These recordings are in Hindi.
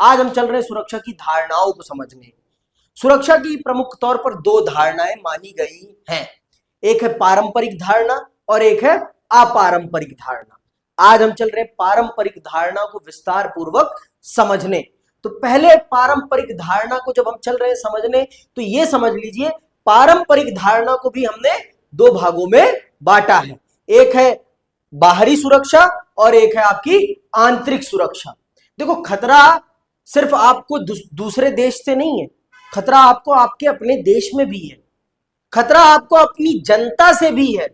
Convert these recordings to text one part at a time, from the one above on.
आज हम चल रहे हैं सुरक्षा की धारणाओं को समझने। सुरक्षा की प्रमुख तौर पर दो धारणाएं मानी गई हैं, एक है पारंपरिक धारणा और एक है अपारंपरिक धारणा। आज हम चल रहे हैं पारंपरिक धारणा को विस्तार पूर्वक समझने। तो पहले पारंपरिक धारणा को जब हम चल रहे हैं समझने, तो ये समझ लीजिए पारंपरिक धारणा को भी हमने दो भागों में बांटा है। एक है बाहरी सुरक्षा और एक है आपकी आंतरिक सुरक्षा। देखो, खतरा सिर्फ आपको दूसरे देश से नहीं है, खतरा आपको आपके अपने देश में भी है, खतरा आपको अपनी जनता से भी है।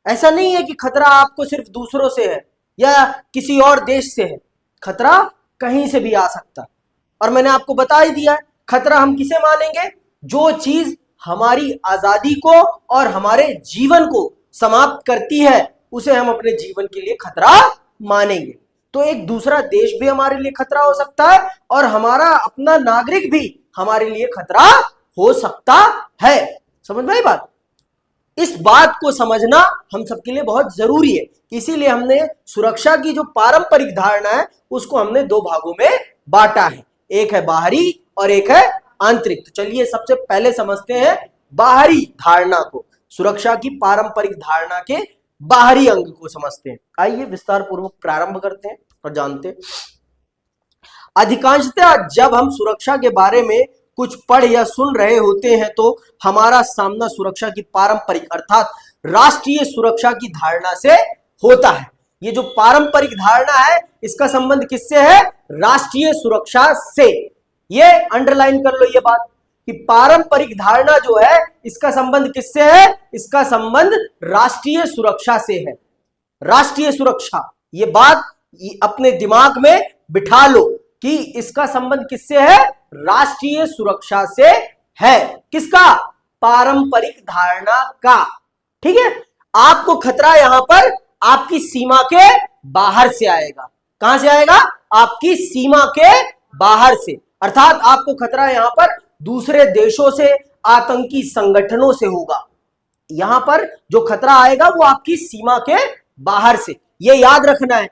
ऐसा नहीं है कि खतरा आपको सिर्फ दूसरों से है या किसी और देश से है, खतरा कहीं से भी आ सकता है। और मैंने आपको बता ही दिया है, खतरा हम किसे मानेंगे? जो चीज हमारी आजादी को और हमारे जीवन को समाप्त करती है उसे हम अपने जीवन के लिए खतरा मानेंगे। तो एक दूसरा देश भी हमारे लिए खतरा हो सकता है और हमारा अपना नागरिक भी हमारे लिए खतरा हो सकता है। समझ में आई बात? इस बात को समझना हम सबके लिए बहुत जरूरी है। इसीलिए हमने सुरक्षा की जो पारंपरिक धारणा है उसको हमने दो भागों में बांटा है, एक है बाहरी और एक है आंतरिक। तो चलिए सबसे पहले समझते हैं बाहरी धारणा को, सुरक्षा की पारंपरिक धारणा के बाहरी अंग को समझते हैं। आइए विस्तार पूर्वक प्रारंभ करते हैं और जानते हैं। अधिकांशतः जब हम सुरक्षा के बारे में कुछ पढ़ या सुन रहे होते हैं तो हमारा सामना सुरक्षा की पारंपरिक अर्थात राष्ट्रीय सुरक्षा की धारणा से होता है। ये जो पारंपरिक धारणा है इसका संबंध किससे है? राष्ट्रीय सुरक्षा से। ये अंडरलाइन कर लो ये बात कि पारंपरिक धारणा जो है इसका संबंध किससे है? इसका संबंध राष्ट्रीय सुरक्षा से है। राष्ट्रीय सुरक्षा, ये बात अपने दिमाग में बिठा लो कि इसका संबंध किससे है? राष्ट्रीय सुरक्षा से है। किसका? पारंपरिक धारणा का। ठीक है, आपको खतरा यहां पर आपकी सीमा के बाहर से आएगा। कहां से आएगा? आपकी सीमा के बाहर से, अर्थात आपको खतरा यहां पर दूसरे देशों से, आतंकी संगठनों से होगा। यहां पर जो खतरा आएगा वो आपकी सीमा के बाहर से। ये याद रखना है,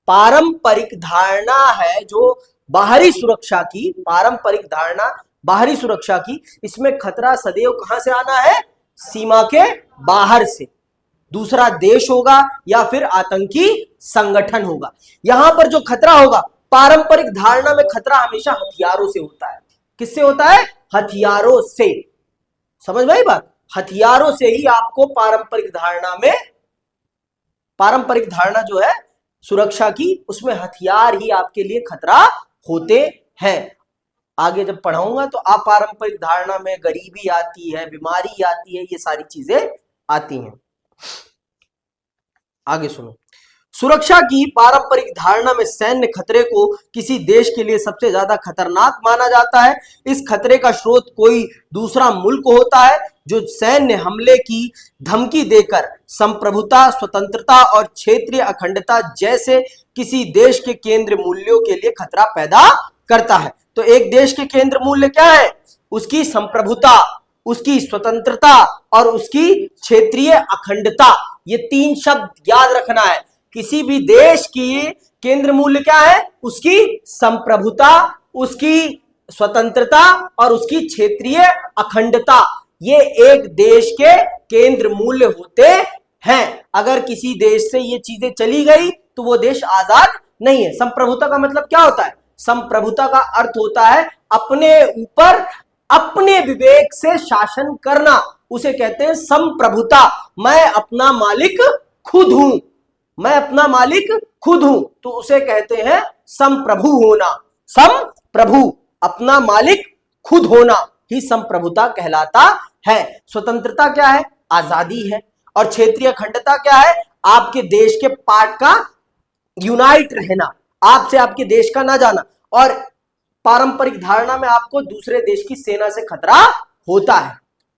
पारंपरिक धारणा है जो बाहरी सुरक्षा की, पारंपरिक धारणा बाहरी सुरक्षा की, इसमें खतरा सदैव कहां से आना है? सीमा के बाहर से। दूसरा देश होगा या फिर आतंकी संगठन होगा। यहां पर जो खतरा होगा, पारंपरिक धारणा में खतरा हमेशा हथियारों से होता है। किससे होता है? हथियारों से। समझ में आई बात? हथियारों से ही आपको पारंपरिक धारणा में, पारंपरिक धारणा जो है सुरक्षा की, उसमें हथियार ही आपके लिए खतरा होते हैं। आगे जब पढ़ाऊंगा तो अपारंपरिक धारणा में गरीबी आती है, बीमारी आती है, ये सारी चीजें आती हैं। आगे सुनो, सुरक्षा की पारंपरिक धारणा में सैन्य खतरे को किसी देश के लिए सबसे ज्यादा खतरनाक माना जाता है। इस खतरे का स्रोत कोई दूसरा मुल्क होता है जो सैन्य हमले की धमकी देकर संप्रभुता, स्वतंत्रता और क्षेत्रीय अखंडता जैसे किसी देश के केंद्र मूल्यों के लिए खतरा पैदा करता है। तो एक देश के केंद्र मूल्य क्या है? उसकी संप्रभुता, उसकी स्वतंत्रता और उसकी क्षेत्रीय अखंडता। ये तीन शब्द याद रखना है। किसी भी देश की केंद्र मूल्य क्या है? उसकी संप्रभुता, उसकी स्वतंत्रता और उसकी क्षेत्रीय अखंडता। ये एक देश के केंद्र मूल्य होते हैं। अगर किसी देश से ये चीजें चली गई तो वो देश आजाद नहीं है। संप्रभुता का मतलब क्या होता है? संप्रभुता का अर्थ होता है अपने ऊपर अपने विवेक से शासन करना, उसे कहते हैं संप्रभुता। मैं अपना मालिक खुद हूं, मैं अपना मालिक खुद हूं, तो उसे कहते हैं संप्रभु होना। संप्रभु, अपना मालिक खुद होना ही संप्रभुता कहलाता है। स्वतंत्रता क्या है? आजादी है। और क्षेत्रीय अखंडता क्या है? आपके देश के पार्ट का यूनाइट रहना, आपसे आपके देश का ना जाना। और पारंपरिक धारणा में आपको दूसरे देश की सेना से खतरा होता है,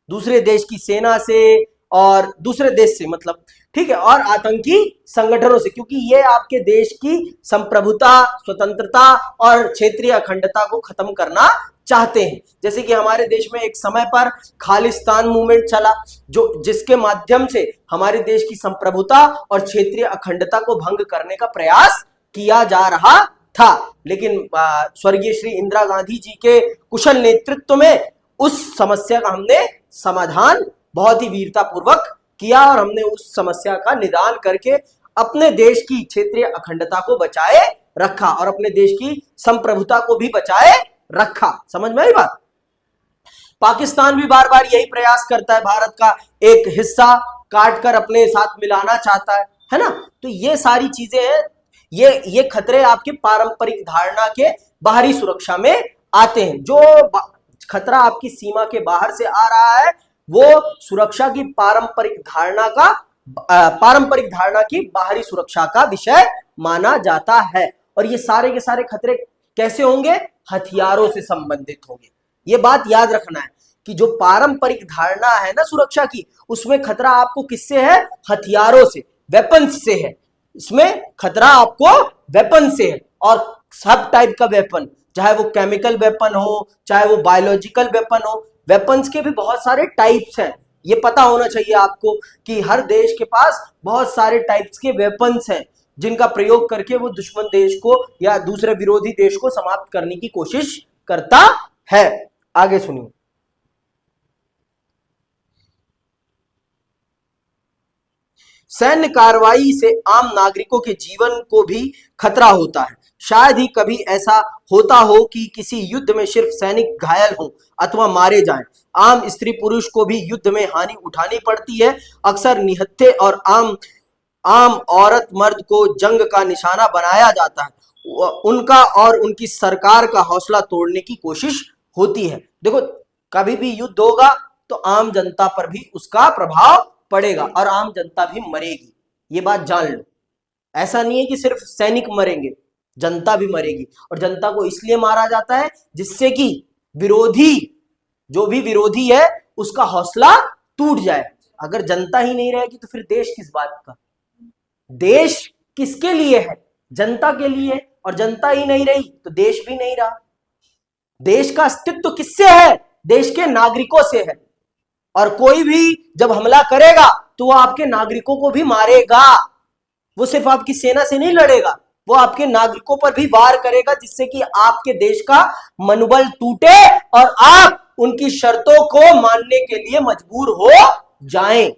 दूसरे देश की सेना से और दूसरे देश से मतलब, ठीक है, और आतंकी संगठनों से, क्योंकि ये आपके देश की संप्रभुता, स्वतंत्रता और क्षेत्रीय अखंडता को खत्म करना चाहते हैं। जैसे कि हमारे देश में एक समय पर खालिस्तान मूवमेंट चला, जो जिसके माध्यम से हमारे देश की संप्रभुता और क्षेत्रीय अखंडता को भंग करने का प्रयास किया जा रहा था। लेकिन स्वर्गीय श्री इंदिरा गांधी जी के कुशल नेतृत्व में उस समस्या का हमने समाधान बहुत ही वीरता पूर्वक किया और हमने उस समस्या का निदान करके अपने देश की क्षेत्रीय अखंडता को बचाए रखा और अपने देश की संप्रभुता को भी बचाए रखा। समझ में आई बात? पाकिस्तान भी बार बार यही प्रयास करता है, भारत का एक हिस्सा काट कर अपने साथ मिलाना चाहता है ना। तो ये सारी चीजें हैं, ये खतरे आपके पारंपरिक धारणा के बाहरी सुरक्षा में आते हैं। जो खतरा आपकी सीमा के बाहर से आ रहा है वो सुरक्षा की पारंपरिक धारणा की बाहरी सुरक्षा का विषय माना जाता है। और ये सारे के सारे खतरे कैसे होंगे? हथियारों से संबंधित होंगे। ये बात याद रखना है कि जो पारंपरिक धारणा है ना सुरक्षा की, उसमें खतरा आपको किससे है? हथियारों से, वेपन्स से है। इसमें खतरा आपको वेपन से है, और सब टाइप का वेपन, चाहे वो केमिकल वेपन हो, चाहे वो बायोलॉजिकल वेपन हो। वेपन्स के भी बहुत सारे टाइप्स हैं, ये पता होना चाहिए आपको कि हर देश के पास बहुत सारे टाइप्स के वेपन्स हैं जिनका प्रयोग करके वो दुश्मन देश को या दूसरे विरोधी देश को समाप्त करने की कोशिश करता है। आगे सुनिए। सैन्य कार्रवाई से आम नागरिकों के जीवन को भी खतरा होता है। शायद ही कभी ऐसा होता हो कि किसी युद्ध में सिर्फ सैनिक घायल हो अथवा मारे जाएं। आम स्त्री पुरुष को भी युद्ध में हानि उठानी पड़ती है। अक्सर निहत्थे और आम औरत मर्द को जंग का निशाना बनाया जाता है। उनका और उनकी सरकार का हौसला तोड़ने की कोशिश होती है। देखो, कभी भी युद्ध होगा तो आम जनता पर भी उसका प्रभाव पड़ेगा और आम जनता भी मरेगी, ये बात जान लो। ऐसा नहीं है कि सिर्फ सैनिक मरेंगे, जनता भी मरेगी। और जनता को इसलिए मारा जाता है जिससे कि जो भी विरोधी है उसका हौसला टूट जाए। अगर जनता ही नहीं रहेगी तो फिर देश किस बात का? देश किसके लिए है? जनता के लिए। और जनता ही नहीं रही तो देश भी नहीं रहा। देश का अस्तित्व किससे है? देश के नागरिकों से है। और कोई भी जब हमला करेगा तो वो आपके नागरिकों को भी मारेगा। वो सिर्फ आपकी सेना से नहीं लड़ेगा, वो आपके नागरिकों पर भी वार करेगा, जिससे कि आपके देश का मनोबल टूटे और आप उनकी शर्तों को मानने के लिए मजबूर हो जाएं।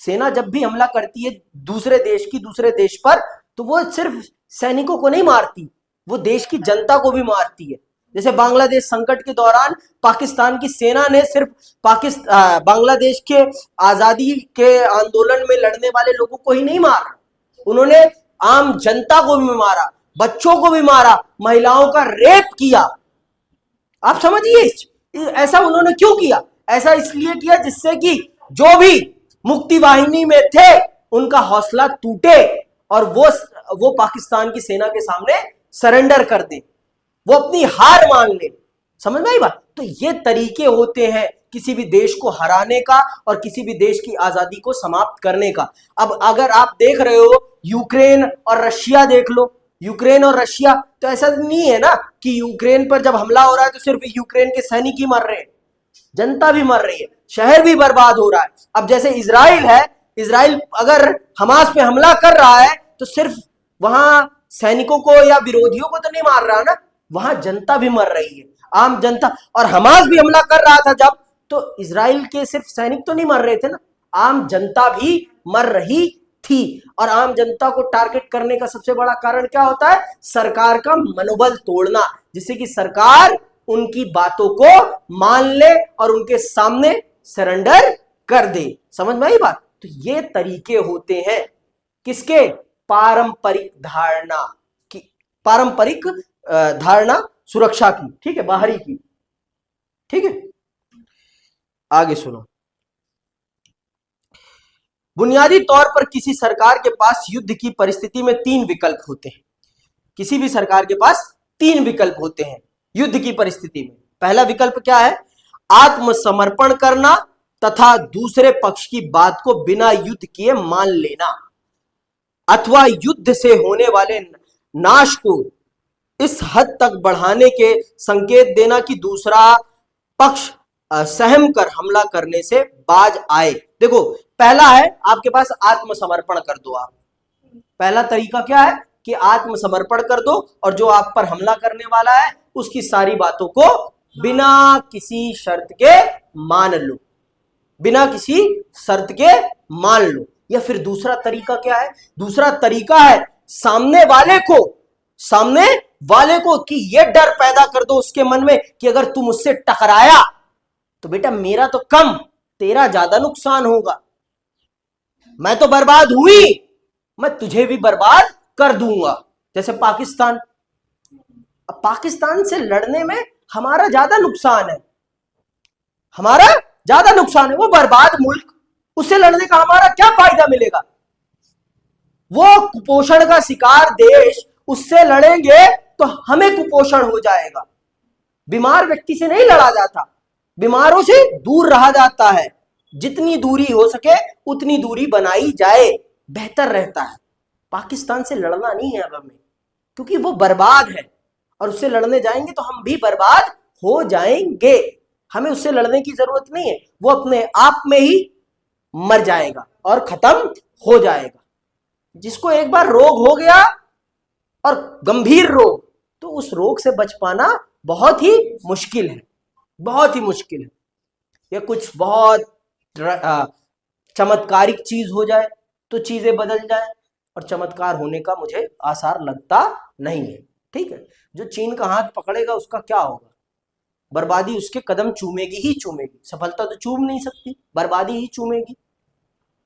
सेना जब भी हमला करती है दूसरे देश पर, तो वो सिर्फ सैनिकों को नहीं मारती, वो देश की जनता को भी मारती है। जैसे बांग्लादेश संकट के दौरान पाकिस्तान की सेना ने सिर्फ बांग्लादेश के आजादी के आंदोलन में लड़ने वाले लोगों को ही नहीं मारा, उन्होंने आम जनता को भी मारा, बच्चों को भी मारा, महिलाओं का रेप किया। आप समझिए ऐसा उन्होंने क्यों किया? ऐसा इसलिए किया जिससे कि जो भी मुक्ति वाहिनी में थे उनका हौसला टूटे और वो पाकिस्तान की सेना के सामने सरेंडर कर दे, वो अपनी हार मान ले। समझ में आई बात? तो ये तरीके होते हैं किसी भी देश को हराने का और किसी भी देश की आजादी को समाप्त करने का। अब अगर आप देख रहे हो यूक्रेन और रशिया, देख लो यूक्रेन और रशिया, तो ऐसा नहीं है ना कि यूक्रेन पर जब हमला हो रहा है तो सिर्फ यूक्रेन के सैनिक ही मर रहे हैं, जनता भी मर रही है, शहर भी बर्बाद हो रहा है। अब जैसे इजराइल है, इजराइल अगर हमास पे हमला कर रहा है तो सिर्फ वहां सैनिकों को या विरोधियों को तो नहीं मार रहा ना, वहां जनता भी मर रही है, आम जनता। और हमास भी हमला कर रहा था जब, तो इजराइल के सिर्फ सैनिक तो नहीं मर रहे थे ना, आम जनता भी मर रही थी। और आम जनता को टारगेट करने का सबसे बड़ा कारण क्या होता है? सरकार का मनोबल तोड़ना, जिससे कि सरकार उनकी बातों को मान ले और उनके सामने सरेंडर कर दे। समझ में आई बात? तो ये तरीके होते हैं किसके? पारंपरिक धारणा सुरक्षा की, ठीक है, बाहरी की। ठीक है, आगे सुनो। बुनियादी तौर पर किसी सरकार के पास युद्ध की परिस्थिति में 3 विकल्प होते हैं। किसी भी सरकार के पास 3 विकल्प होते हैं युद्ध की परिस्थिति में। पहला विकल्प क्या है? आत्मसमर्पण करना तथा दूसरे पक्ष की बात को बिना युद्ध किए मान लेना, अथवा युद्ध से होने वाले नाश को इस हद तक बढ़ाने के संकेत देना कि दूसरा पक्ष सहम कर हमला करने से बाज आए। देखो, पहला है आपके पास आत्मसमर्पण कर दो आप। पहला तरीका क्या है कि आत्मसमर्पण कर दो और जो आप पर हमला करने वाला है उसकी सारी बातों को बिना किसी शर्त के मान लो, बिना किसी शर्त के मान लो। या फिर दूसरा तरीका क्या है? दूसरा तरीका है सामने वाले को कि ये डर पैदा कर दो उसके मन में कि अगर तू मुझसे टकराया तो बेटा मेरा तो कम, तेरा ज्यादा नुकसान होगा, मैं तो बर्बाद हुई, मैं तुझे भी बर्बाद कर दूंगा। जैसे पाकिस्तान, अब पाकिस्तान से लड़ने में हमारा ज्यादा नुकसान है, हमारा ज्यादा नुकसान है, वो बर्बाद मुल्क, उससे लड़ने का हमारा क्या फायदा मिलेगा? वो कुपोषण का शिकार देश, उससे लड़ेंगे तो हमें कुपोषण हो जाएगा। बीमार व्यक्ति से नहीं लड़ा जाता, बीमारों से दूर रहा जाता है। जितनी दूरी हो सके उतनी दूरी बनाई जाए, बेहतर रहता है। पाकिस्तान से लड़ना नहीं है अब हमें, क्योंकि वो बर्बाद है और उससे लड़ने जाएंगे तो हम भी बर्बाद हो जाएंगे। हमें उससे लड़ने की जरूरत नहीं है, वो अपने आप में ही मर जाएगा और खत्म हो जाएगा। जिसको एक बार रोग हो गया और गंभीर रोग, तो उस रोग से बच पाना बहुत ही मुश्किल है, बहुत ही मुश्किल है। या कुछ बहुत चमत्कारिक चीज हो जाए तो चीजें बदल जाए, और चमत्कार होने का मुझे आसार लगता नहीं है। ठीक है, जो चीन का हाथ पकड़ेगा उसका क्या होगा? बर्बादी उसके कदम चूमेगी ही चूमेगी, सफलता तो चूम नहीं सकती, बर्बादी ही चूमेगी।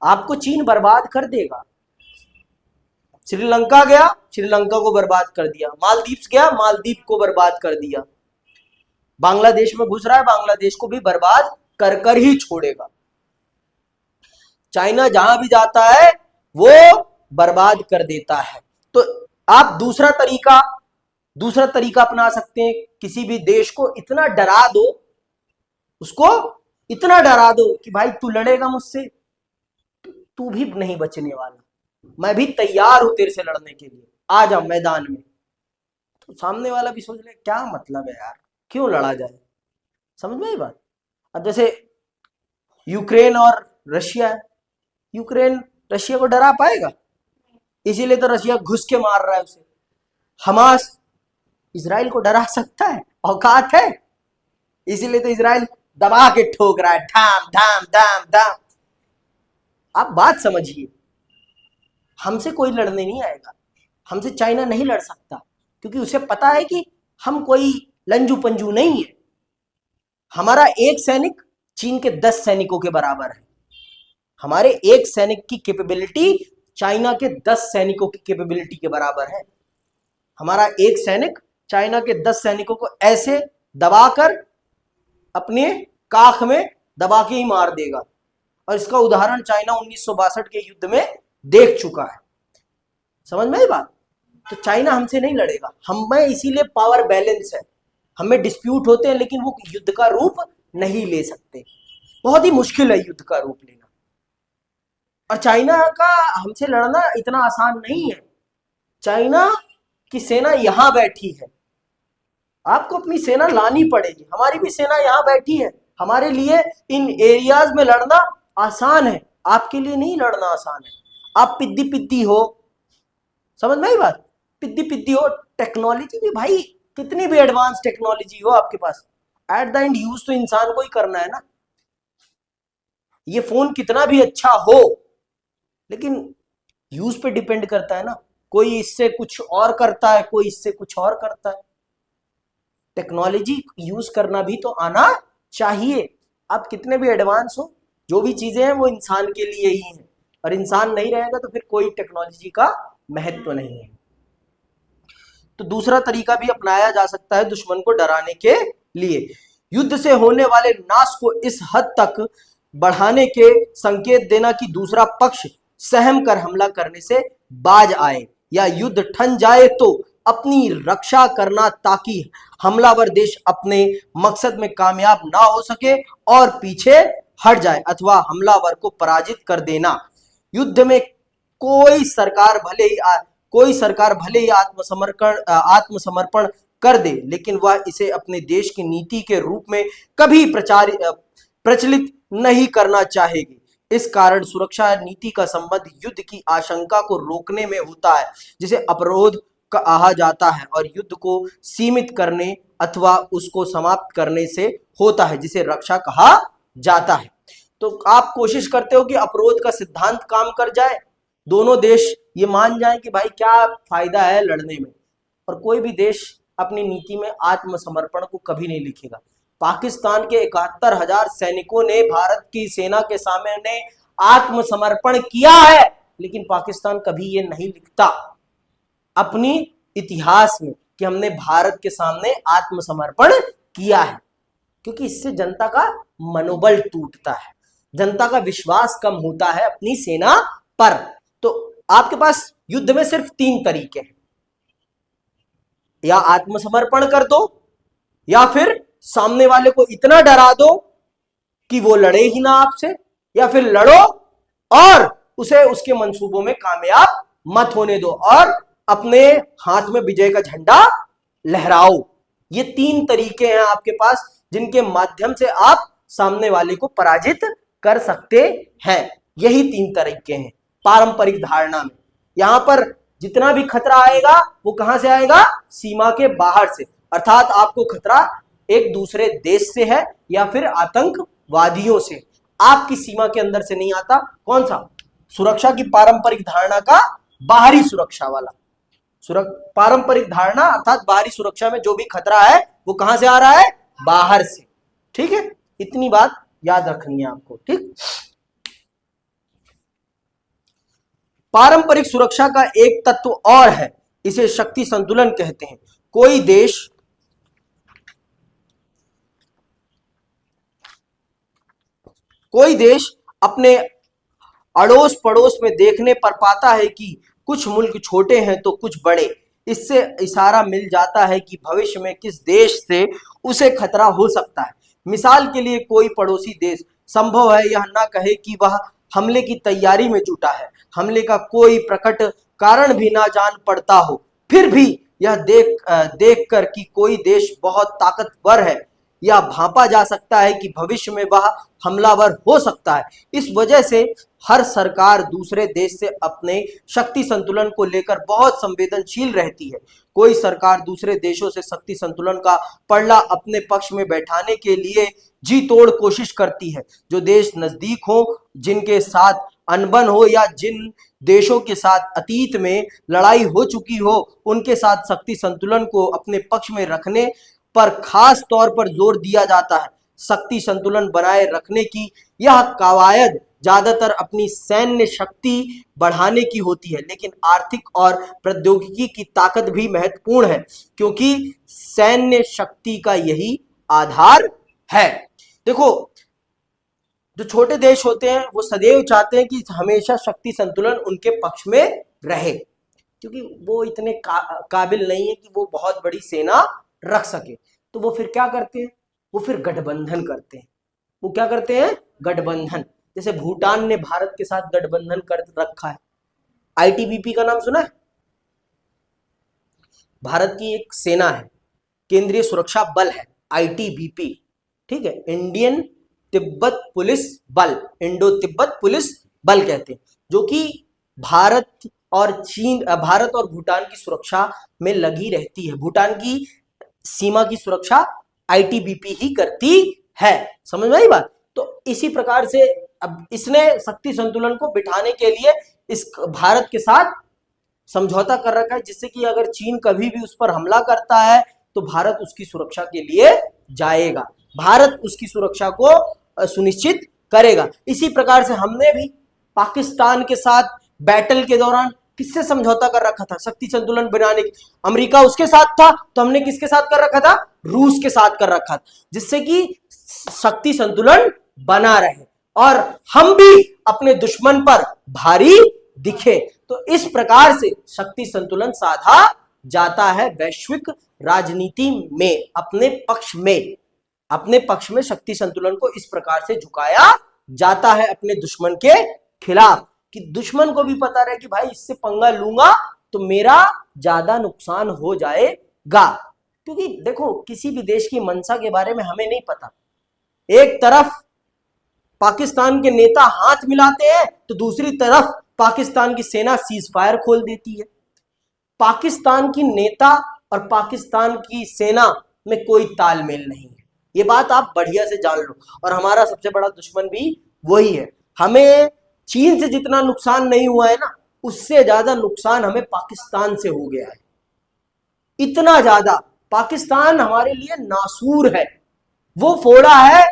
आपको चीन बर्बाद कर देगा। श्रीलंका गया, श्रीलंका को बर्बाद कर दिया। मालदीव्स गया, मालदीव को बर्बाद कर दिया। बांग्लादेश में घुस रहा है, बांग्लादेश को भी बर्बाद कर कर ही छोड़ेगा। चाइना जहां भी जाता है वो बर्बाद कर देता है। तो आप दूसरा तरीका अपना सकते हैं। किसी भी देश को इतना डरा दो, उसको इतना डरा दो कि भाई तू लड़ेगा मुझसे, तू भी नहीं बचने वाला, मैं भी तैयार हूं तेरे से लड़ने के लिए, आ जा मैदान में। तो सामने वाला भी सोच ले क्या मतलब है यार, क्यों लड़ा जाए? समझ में आई बात? अब जैसे यूक्रेन और रशिया है, यूक्रेन रशिया को डरा पाएगा? इसीलिए तो रशिया घुस के मार रहा है उसे। हमास इजराइल को डरा सकता है? औकात है? इसीलिए तो इजराइल दबा के ठोक रहा है, धाम धाम धाम धाम। आप बात समझिए, हमसे कोई लड़ने नहीं आएगा, हमसे चाइना नहीं लड़ सकता, क्योंकि उसे पता है कि हम कोई लंजू पंजू नहीं है। हमारा एक सैनिक चीन के 10 सैनिकों के बराबर है। हमारे एक सैनिक की कैपेबिलिटी चाइना के 10 सैनिकों की कैपेबिलिटी के बराबर है। हमारा एक सैनिक चाइना के 10 सैनिकों को ऐसे दबाकर अपने काख में दबा के ही मार देगा। और इसका उदाहरण चाइना 1962 के युद्ध में देख चुका है। समझ में आई बात? तो चाइना हमसे नहीं लड़ेगा, हमें इसीलिए पावर बैलेंस है, हमें डिस्प्यूट होते हैं लेकिन वो युद्ध का रूप नहीं ले सकते। बहुत ही मुश्किल है युद्ध का रूप लेना। और चाइना का हमसे लड़ना इतना आसान नहीं है। चाइना की सेना यहां बैठी है, आपको अपनी सेना लानी पड़ेगी। हमारी भी सेना यहां बैठी है, हमारे लिए इन एरियाज में लड़ना आसान है, आपके लिए नहीं लड़ना आसान है। आप पिद्दी पिद्दी हो, समझ में आई बात? पिद्दी पिद्दी हो, टेक्नोलॉजी भी भाई कितनी भी एडवांस टेक्नोलॉजी हो आपके पास, एट द एंड यूज तो इंसान को ही करना है ना। ये फोन कितना भी अच्छा हो लेकिन यूज पे डिपेंड करता है ना। कोई इससे कुछ और करता है, कोई इससे कुछ और करता है। टेक्नोलॉजी यूज करना भी तो आना चाहिए। आप कितने भी एडवांस हो, जो भी चीजें हैं वो इंसान के लिए ही हैं, और इंसान नहीं रहेगा तो फिर कोई टेक्नोलॉजी का महत्व नहीं है। तो दूसरा तरीका भी अपनाया जा सकता है दुश्मन को डराने के लिए। युद्ध से होने वाले नाश को इस हद तक बढ़ाने के संकेत देना कि दूसरा पक्ष सहम कर हमला करने से बाज आए या युद्ध ठन जाए तो अपनी रक्षा करना, ताकि हमलावर देश अपने मकसद में कामयाब ना हो सके और पीछे हट जाए, अथवा हमलावर को पराजित कर देना। युद्ध में कोई सरकार भले ही आत्मसमर्पण कर दे, लेकिन वह इसे अपने देश की नीति के रूप में कभी प्रचलित नहीं करना चाहेगी। इस कारण सुरक्षा नीति का संबंध युद्ध की आशंका को रोकने में होता है, जिसे अवरोध कहा जाता है, और युद्ध को सीमित करने अथवा उसको समाप्त करने से होता है, जिसे रक्षा कहा जाता है। तो आप कोशिश करते हो कि अवरोध का सिद्धांत काम कर जाए, दोनों देश ये मान जाए कि भाई क्या फायदा है लड़ने में, और कोई भी देश अपनी नीति में आत्मसमर्पण को कभी नहीं लिखेगा। पाकिस्तान के 71,000 सैनिकों ने भारत की सेना के सामने आत्मसमर्पण किया है, लेकिन पाकिस्तान कभी ये नहीं लिखता अपनी इतिहास में कि हमने भारत के सामने आत्मसमर्पण किया है, क्योंकि इससे जनता का मनोबल टूटता है, जनता का विश्वास कम होता है अपनी सेना पर। तो आपके पास युद्ध में सिर्फ 3 तरीके हैं, या आत्मसमर्पण कर दो, या फिर सामने वाले को इतना डरा दो कि वो लड़े ही ना आपसे, या फिर लड़ो और उसे उसके मंसूबों में कामयाब मत होने दो और अपने हाथ में विजय का झंडा लहराओ। ये 3 तरीके हैं आपके पास जिनके माध्यम से आप सामने वाले को पराजित कर सकते हैं। यही 3 तरीके हैं पारंपरिक धारणा में। यहां पर जितना भी खतरा आएगा वो कहां से आएगा? सीमा के बाहर से, अर्थात आपको खतरा एक दूसरे देश से है या फिर आतंकवादियों से, आपकी सीमा के अंदर से नहीं आता। कौन सा? सुरक्षा की पारंपरिक धारणा का बाहरी सुरक्षा वाला। पारंपरिक धारणा अर्थात बाहरी सुरक्षा में जो भी खतरा है वो कहां से आ रहा है? बाहर से। ठीक है, इतनी बात याद रखनी है आपको। ठीक, पारंपरिक सुरक्षा का एक तत्व और है, इसे शक्ति संतुलन कहते हैं। कोई देश अपने अड़ोस पड़ोस में देखने पर पाता है कि कुछ मुल्क छोटे हैं तो कुछ बड़े, इससे इशारा मिल जाता है कि भविष्य में किस देश से उसे खतरा हो सकता है। मिसाल के लिए कोई पड़ोसी देश संभव है यह ना कहे कि वह हमले की तैयारी में जुटा है, हमले का कोई प्रकट कारण भी ना जान पड़ता हो, फिर भी यह देख कर कि कोई देश बहुत ताकतवर है, या भांपा जा सकता है कि भविष्य में वह हमलावर हो सकता है। इस वजह से हर सरकार दूसरे देश से अपने शक्ति संतुलन को लेकर बहुत संवेदनशील रहती है। कोई सरकार दूसरे देशों से शक्ति संतुलन का पड़ला अपने पक्ष में बैठाने के लिए जी तोड़ कोशिश करती है। जो देश नजदीक हो, जिनके साथ अनबन हो, या जिन देशों के साथ अतीत में लड़ाई हो चुकी हो, उनके साथ शक्ति संतुलन को अपने पक्ष में रखने पर खास तौर पर जोर दिया जाता है। शक्ति संतुलन बनाए रखने की यह कवायद ज्यादातर अपनी सैन्य शक्ति बढ़ाने की होती है, लेकिन आर्थिक और प्रौद्योगिकी की ताकत भी महत्वपूर्ण है, क्योंकि सैन्य शक्ति का यही आधार है। देखो, जो छोटे देश होते हैं वो सदैव चाहते हैं कि हमेशा शक्ति संतुलन उनके पक्ष में रहे, क्योंकि वो इतने काबिल नहीं है कि वो बहुत बड़ी सेना रख सके। तो वो फिर क्या करते हैं? वो फिर गठबंधन करते हैं। वो क्या करते हैं? गठबंधन। जैसे भूटान ने भारत के साथ गठबंधन कर रखा है। आईटीबीपी का नाम सुना है? भारत की एक सेना है, केंद्रीय सुरक्षा बल है आईटीबीपी। ठीक है, इंडियन तिब्बत पुलिस बल, इंडो तिब्बत पुलिस बल कहते हैं, जो कि भारत और भूटान की सुरक्षा में लगी रहती है। भूटान की सीमा की सुरक्षा आईटीबीपी ही करती है। समझ में आई बात? तो इसी प्रकार से अब इसने शक्ति संतुलन को बिठाने के लिए इस भारत के साथ समझौता कर रखा है, जिससे कि अगर चीन कभी भी उस पर हमला करता है तो भारत उसकी सुरक्षा के लिए जाएगा, भारत उसकी सुरक्षा को सुनिश्चित करेगा। इसी प्रकार से हमने भी पाकिस्तान के साथ बैटल के दौरान किससे समझौता कर रखा था? शक्ति संतुलन बनाने की। अमेरिका उसके साथ था तो हमने किसके साथ कर रखा था? रूस के साथ कर रखा था, जिससे कि शक्ति संतुलन बना रहे और हम भी अपने दुश्मन पर भारी दिखे। तो इस प्रकार से शक्ति संतुलन साधा जाता है वैश्विक राजनीति में। अपने पक्ष में शक्ति संतुलन को इस प्रकार से झुकाया जाता है अपने दुश्मन के खिलाफ, कि दुश्मन को भी पता रहे कि भाई इससे पंगा लूंगा तो मेरा ज्यादा नुकसान हो जाएगा। क्योंकि देखो, किसी भी देश की मंशा के बारे में हमें नहीं पता। एक तरफ पाकिस्तान के नेता हाथ मिलाते हैं तो दूसरी तरफ पाकिस्तान की सेना सीज फायर खोल देती है। पाकिस्तान की नेता और पाकिस्तान की सेना में कोई तालमेल नहीं है, ये बात आप बढ़िया से जान लो। और हमारा सबसे बड़ा दुश्मन भी वही है। हमें चीन से जितना नुकसान नहीं हुआ है ना, उससे ज्यादा नुकसान हमें पाकिस्तान से हो गया है। इतना ज्यादा पाकिस्तान हमारे लिए नासूर है। वो फोड़ा है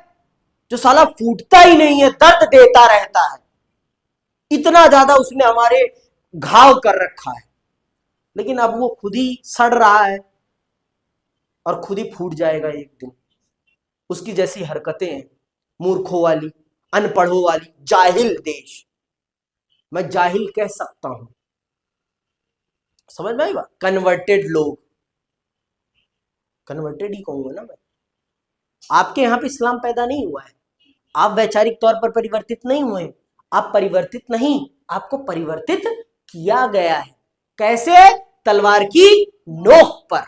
जो साला फूटता ही नहीं है, दर्द देता रहता है। इतना ज्यादा उसने हमारे घाव कर रखा है, लेकिन अब वो खुद ही सड़ रहा है और खुद ही फूट जाएगा एक दिन। उसकी जैसी हरकतें हैं, मूर्खों वाली, अनपढ़ों वाली, जाहिल देश। मैं जाहिल कह सकता हूं, समझ में आई बात? कन्वर्टेड लोग, कन्वर्टेड ही कहूंगा ना मैं। आपके यहां पे इस्लाम पैदा नहीं हुआ है, आप वैचारिक तौर पर परिवर्तित नहीं हुए, आप परिवर्तित नहीं, आपको परिवर्तित किया गया है। कैसे? तलवार की नोक पर।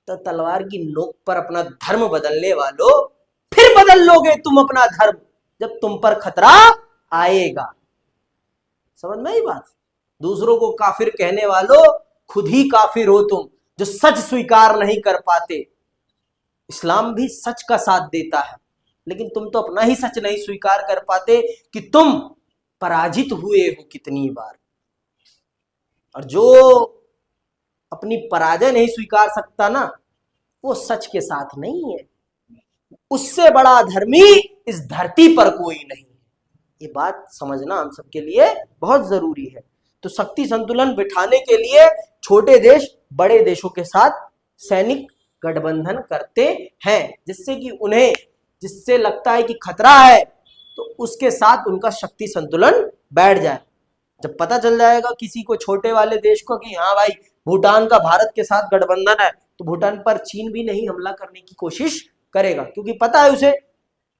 तो तलवार की नोक पर अपना धर्म बदलने वालों, फिर बदल लोगे तुम अपना धर्म जब तुम पर खतरा आएगा। समझ में आई बात? दूसरों को काफिर कहने वालों, खुद ही काफिर हो तुम, जो सच स्वीकार नहीं कर पाते। इस्लाम भी सच का साथ देता है, लेकिन तुम तो अपना ही सच नहीं स्वीकार कर पाते कि तुम पराजित हुए हो कितनी बार। और जो अपनी पराजय नहीं स्वीकार सकता ना, वो सच के साथ नहीं है। उससे बड़ा धर्मी इस धरती पर कोई नहीं। ये बात समझना हम सबके लिए बहुत जरूरी है। तो शक्ति संतुलन बिठाने के लिए छोटे देश बड़े देशों के साथ सैनिक गठबंधन करते हैं, जिससे कि उन्हें, जिससे लगता है कि खतरा है, तो उसके साथ उनका शक्ति संतुलन बैठ जाए। जब पता चल जाएगा किसी को, छोटे वाले देश को, कि हाँ भाई भूटान का भारत के साथ गठबंधन है, तो भूटान पर चीन भी नहीं हमला करने की कोशिश करेगा, क्योंकि पता है उसे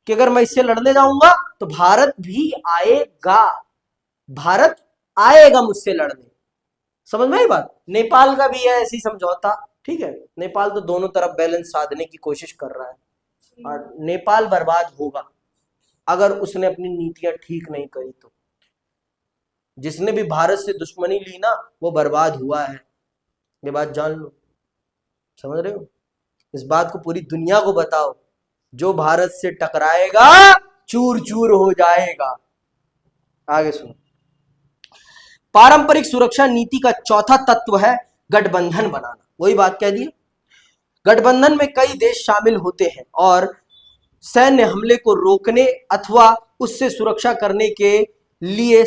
कि अगर मैं इससे लड़ने जाऊंगा तो भारत भी आएगा, भारत आएगा मुझसे लड़ने। समझ में आई बात? नेपाल का भी है ऐसी समझौता, ठीक है। नेपाल तो दोनों तरफ बैलेंस साधने की कोशिश कर रहा है, और नेपाल बर्बाद होगा अगर उसने अपनी नीतियां ठीक नहीं करी तो। जिसने भी भारत से दुश्मनी ली ना, वो बर्बाद हुआ है, ये बात जान लो। समझ रहे हो? इस बात को पूरी दुनिया को बताओ, जो भारत से टकराएगा चूर चूर हो जाएगा। आगे सुनो। पारंपरिक सुरक्षा नीति का चौथा तत्व है गठबंधन बनाना। वही बात कह दी, गठबंधन में कई देश शामिल होते हैं और सैन्य हमले को रोकने अथवा उससे सुरक्षा करने के लिए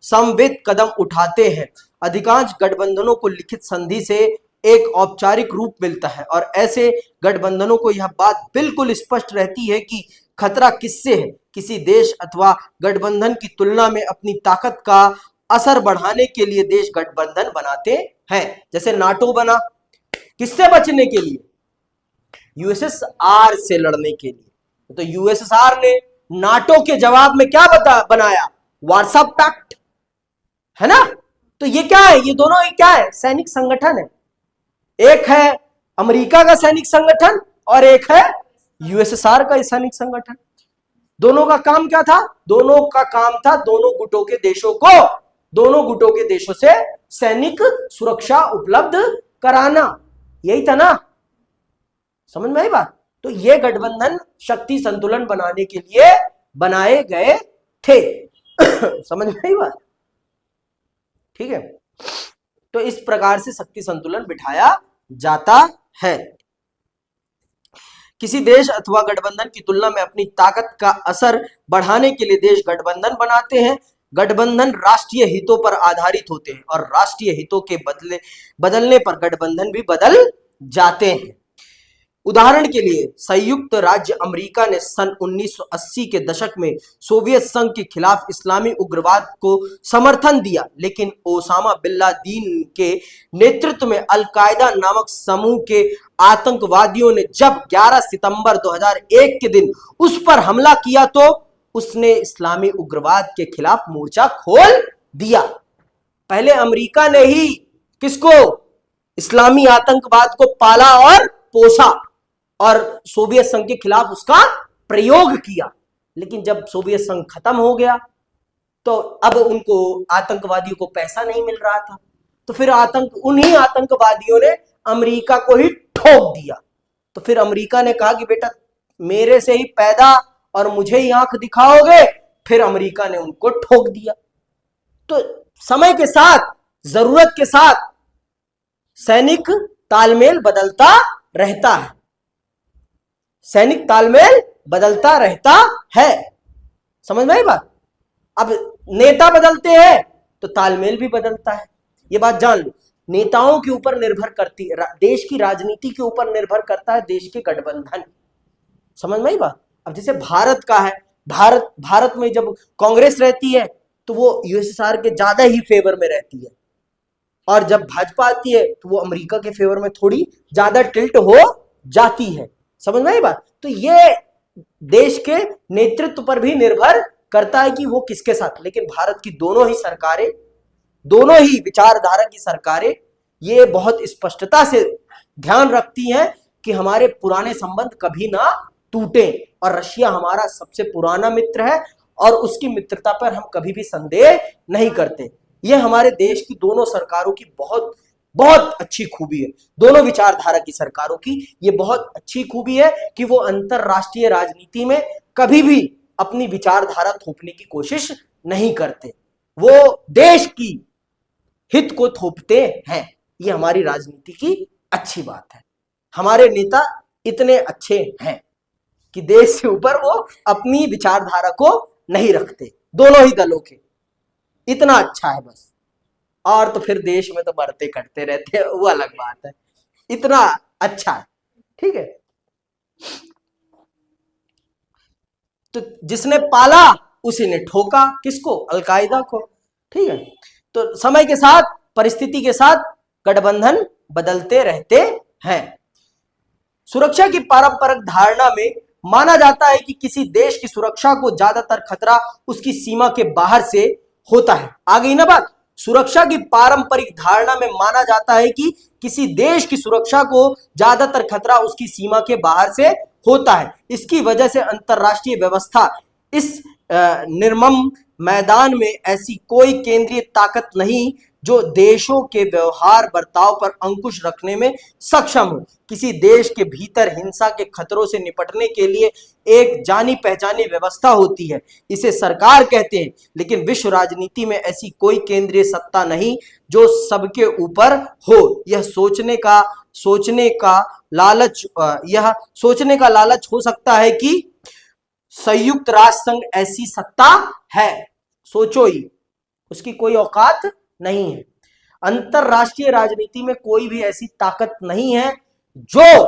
समवेत कदम उठाते हैं। अधिकांश गठबंधनों को लिखित संधि से एक औपचारिक रूप मिलता है, और ऐसे गठबंधनों को यह बात बिल्कुल स्पष्ट रहती है कि खतरा किससे है। किसी देश अथवा गठबंधन की तुलना में अपनी ताकत का असर बढ़ाने के लिए देश गठबंधन बनाते हैं। जैसे नाटो बना, किससे बचने के लिए? यूएसएसआर से लड़ने के लिए। तो यूएसएसआर ने नाटो के जवाब में क्या बनाया? वार्सा पैक्ट, है ना? तो ये क्या है? ये दोनों क्या है? सैनिक संगठन है। एक है अमेरिका का सैनिक संगठन और एक है यूएसएसआर का सैनिक संगठन। दोनों का काम क्या था? दोनों का काम था दोनों गुटों के देशों को, दोनों गुटों के देशों से सैनिक सुरक्षा उपलब्ध कराना। यही था ना? समझ में आई बात? तो ये गठबंधन शक्ति संतुलन बनाने के लिए बनाए गए थे। समझ में आई बात? ठीक है। तो इस प्रकार से शक्ति संतुलन बिठाया जाता है। किसी देश अथवा गठबंधन की तुलना में अपनी ताकत का असर बढ़ाने के लिए देश गठबंधन बनाते हैं। गठबंधन राष्ट्रीय हितों पर आधारित होते हैं, और राष्ट्रीय हितों के बदलने पर गठबंधन भी बदल जाते हैं। उदाहरण के लिए संयुक्त राज्य अमेरिका ने सन 1980 के दशक में सोवियत संघ के खिलाफ इस्लामी उग्रवाद को समर्थन दिया, लेकिन ओसामा बिन लादेन के नेतृत्व में अल कायदा नामक समूह के आतंकवादियों ने जब 11 सितंबर 2001 के दिन उस पर हमला किया, तो उसने इस्लामी उग्रवाद के खिलाफ मोर्चा खोल दिया। पहले अमेरिका ने ही किसको? इस्लामी आतंकवाद को पाला और पोसा, और सोवियत संघ के खिलाफ उसका प्रयोग किया। लेकिन जब सोवियत संघ खत्म हो गया तो अब उनको आतंकवादियों को पैसा नहीं मिल रहा था, तो फिर उन्हीं आतंकवादियों ने अमेरिका को ही ठोक दिया। तो फिर अमेरिका ने कहा कि बेटा मेरे से ही पैदा और मुझे ही आंख दिखाओगे, फिर अमेरिका ने उनको ठोक दिया। तो समय के साथ, जरूरत के साथ सैनिक तालमेल बदलता रहता है, सैनिक तालमेल बदलता रहता है। समझ में आई बात? अब नेता बदलते हैं तो तालमेल भी बदलता है, ये बात जान लो। नेताओं के ऊपर निर्भर करती है, देश की राजनीति के ऊपर निर्भर करता है देश के गठबंधन। समझ में आई बात? अब जैसे भारत का है, भारत में जब कांग्रेस रहती है तो वो यूएसएसआर के ज्यादा ही फेवर में रहती है, और जब भाजपा आती है तो वो अमेरिका के फेवर में थोड़ी ज्यादा टिल्ट हो जाती है। समझ में आई बात? तो ये देश के नेतृत्व पर भी निर्भर करता है कि वो किसके साथ। लेकिन भारत की दोनों ही सरकारें, दोनों ही विचारधारा की सरकारें ये बहुत स्पष्टता से ध्यान रखती हैं कि हमारे पुराने संबंध कभी ना टूटे, और रशिया हमारा सबसे पुराना मित्र है और उसकी मित्रता पर हम कभी भी संदेह नहीं करते। यह हमारे देश की दोनों सरकारों की बहुत बहुत अच्छी खूबी है, दोनों विचारधारा की सरकारों की ये बहुत अच्छी खूबी है कि वो अंतरराष्ट्रीय राजनीति में कभी भी अपनी विचारधारा थोपने की कोशिश नहीं करते, वो देश की हित को थोपते हैं। ये हमारी राजनीति की अच्छी बात है। हमारे नेता इतने अच्छे हैं कि देश से ऊपर वो अपनी विचारधारा को नहीं रखते, दोनों ही दलों के। इतना अच्छा है बस, और तो फिर देश में तो बढ़ते कटते रहते हैं, वो अलग बात है। इतना अच्छा है, ठीक है। तो जिसने पाला उसी ने ठोका, किसको? अलकायदा को, ठीक है। तो समय के साथ, परिस्थिति के साथ गठबंधन बदलते रहते हैं। सुरक्षा की पारंपरिक धारणा में माना जाता है कि किसी देश की सुरक्षा को ज्यादातर खतरा उसकी सीमा के बाहर से होता है। आ गई ना बात? सुरक्षा की पारंपरिक धारणा में माना जाता है कि किसी देश की सुरक्षा को ज्यादातर खतरा उसकी सीमा के बाहर से होता है। इसकी वजह से अंतरराष्ट्रीय व्यवस्था इस निर्मम मैदान में ऐसी कोई केंद्रीय ताकत नहीं जो देशों के व्यवहार बर्ताव पर अंकुश रखने में सक्षम हो। किसी देश के भीतर हिंसा के खतरों से निपटने के लिए एक जानी पहचानी व्यवस्था होती है, इसे सरकार कहते हैं। लेकिन विश्व राजनीति में ऐसी कोई केंद्रीय सत्ता नहीं जो सबके ऊपर हो। यह सोचने का लालच हो सकता है कि संयुक्त राष्ट्र संघ ऐसी सत्ता है, सोचो ही, उसकी कोई औकात नहीं है। अंतरराष्ट्रीय राजनीति में कोई भी ऐसी ताकत नहीं है जो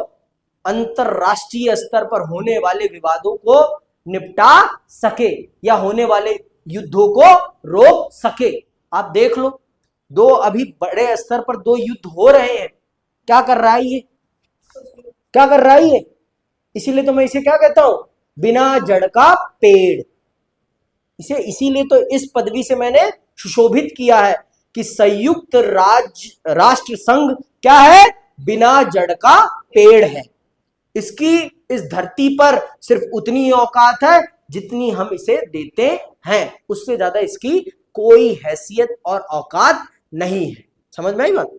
अंतरराष्ट्रीय स्तर पर होने वाले विवादों को निपटा सके या होने वाले युद्धों को रोक सके। आप देख लो, दो अभी बड़े स्तर पर दो युद्ध हो रहे हैं। क्या कर रहा है ये? क्या कर रहा है ये? इसीलिए तो मैं इसे क्या कहता हूं? बिना जड़ का पेड़। इसे इसीलिए तो इस पदवी से मैंने सुशोभित किया है कि संयुक्त राष्ट्र संघ क्या है? बिना जड़ का पेड़ है। इसकी इस धरती पर सिर्फ उतनी औकात है जितनी हम इसे देते हैं, उससे ज्यादा इसकी कोई हैसियत और औकात नहीं है। समझ में आई बात?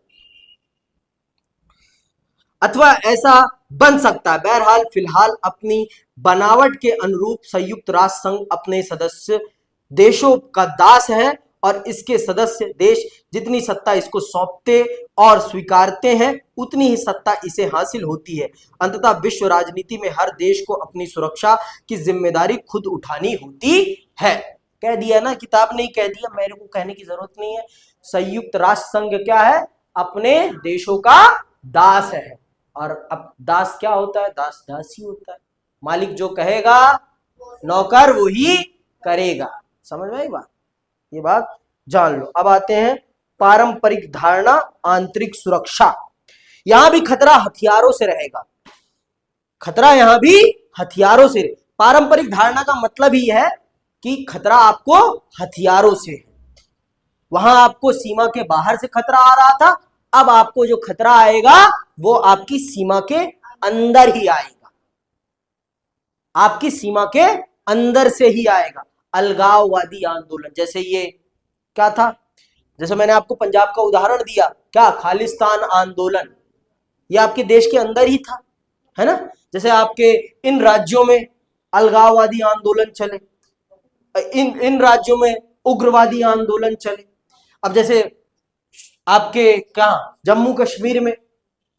अथवा ऐसा बन सकता है। बहरहाल फिलहाल अपनी बनावट के अनुरूप संयुक्त राष्ट्र संघ अपने सदस्य देशों का दास है और इसके सदस्य देश जितनी सत्ता इसको सौंपते और स्वीकारते हैं उतनी ही सत्ता इसे हासिल होती है। अंततः विश्व राजनीति में हर देश को अपनी सुरक्षा की जिम्मेदारी खुद उठानी होती है। कह दिया ना, किताब ने ही कह दिया, मेरे को कहने की जरूरत नहीं है। संयुक्त राष्ट्र संघ क्या है? अपने देशों का दास है। और अब दास क्या होता है? दास दास ही होता है। मालिक जो कहेगा नौकर वो ही करेगा। समझ में आई बात? ये बात जान लो। अब आते हैं पारंपरिक धारणा, आंतरिक सुरक्षा। यहां भी खतरा हथियारों से रहेगा। खतरा यहां भी हथियारों से। पारंपरिक धारणा का मतलब ही है कि खतरा आपको हथियारों से है। वहां आपको सीमा के बाहर से खतरा आ रहा था, अब आपको जो खतरा आएगा वो आपकी सीमा के अंदर ही आएगा। आपकी सीमा के अंदर से ही आएगा। अलगाववादी आंदोलन, जैसे ये क्या था, जैसे मैंने आपको पंजाब का उदाहरण दिया, क्या खालिस्तान आंदोलन, ये आपके देश के अंदर ही था, है ना। जैसे आपके इन राज्यों में अलगाववादी आंदोलन चले, इन इन राज्यों में उग्रवादी आंदोलन चले। अब जैसे आपके क्या जम्मू कश्मीर में,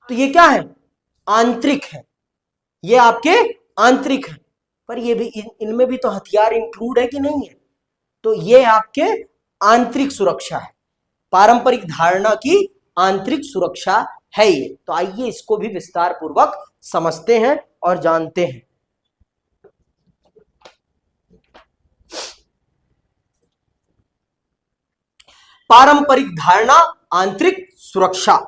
तो ये क्या है, आंतरिक है, ये आपके आंतरिक है, पर ये भी इनमें भी तो हथियार इंक्लूड है कि नहीं है, तो ये आपके आंतरिक सुरक्षा है, पारंपरिक धारणा की आंतरिक सुरक्षा है ये। तो आइए इसको भी विस्तार पूर्वक समझते हैं और जानते हैं। पारंपरिक धारणा, आंतरिक सुरक्षा।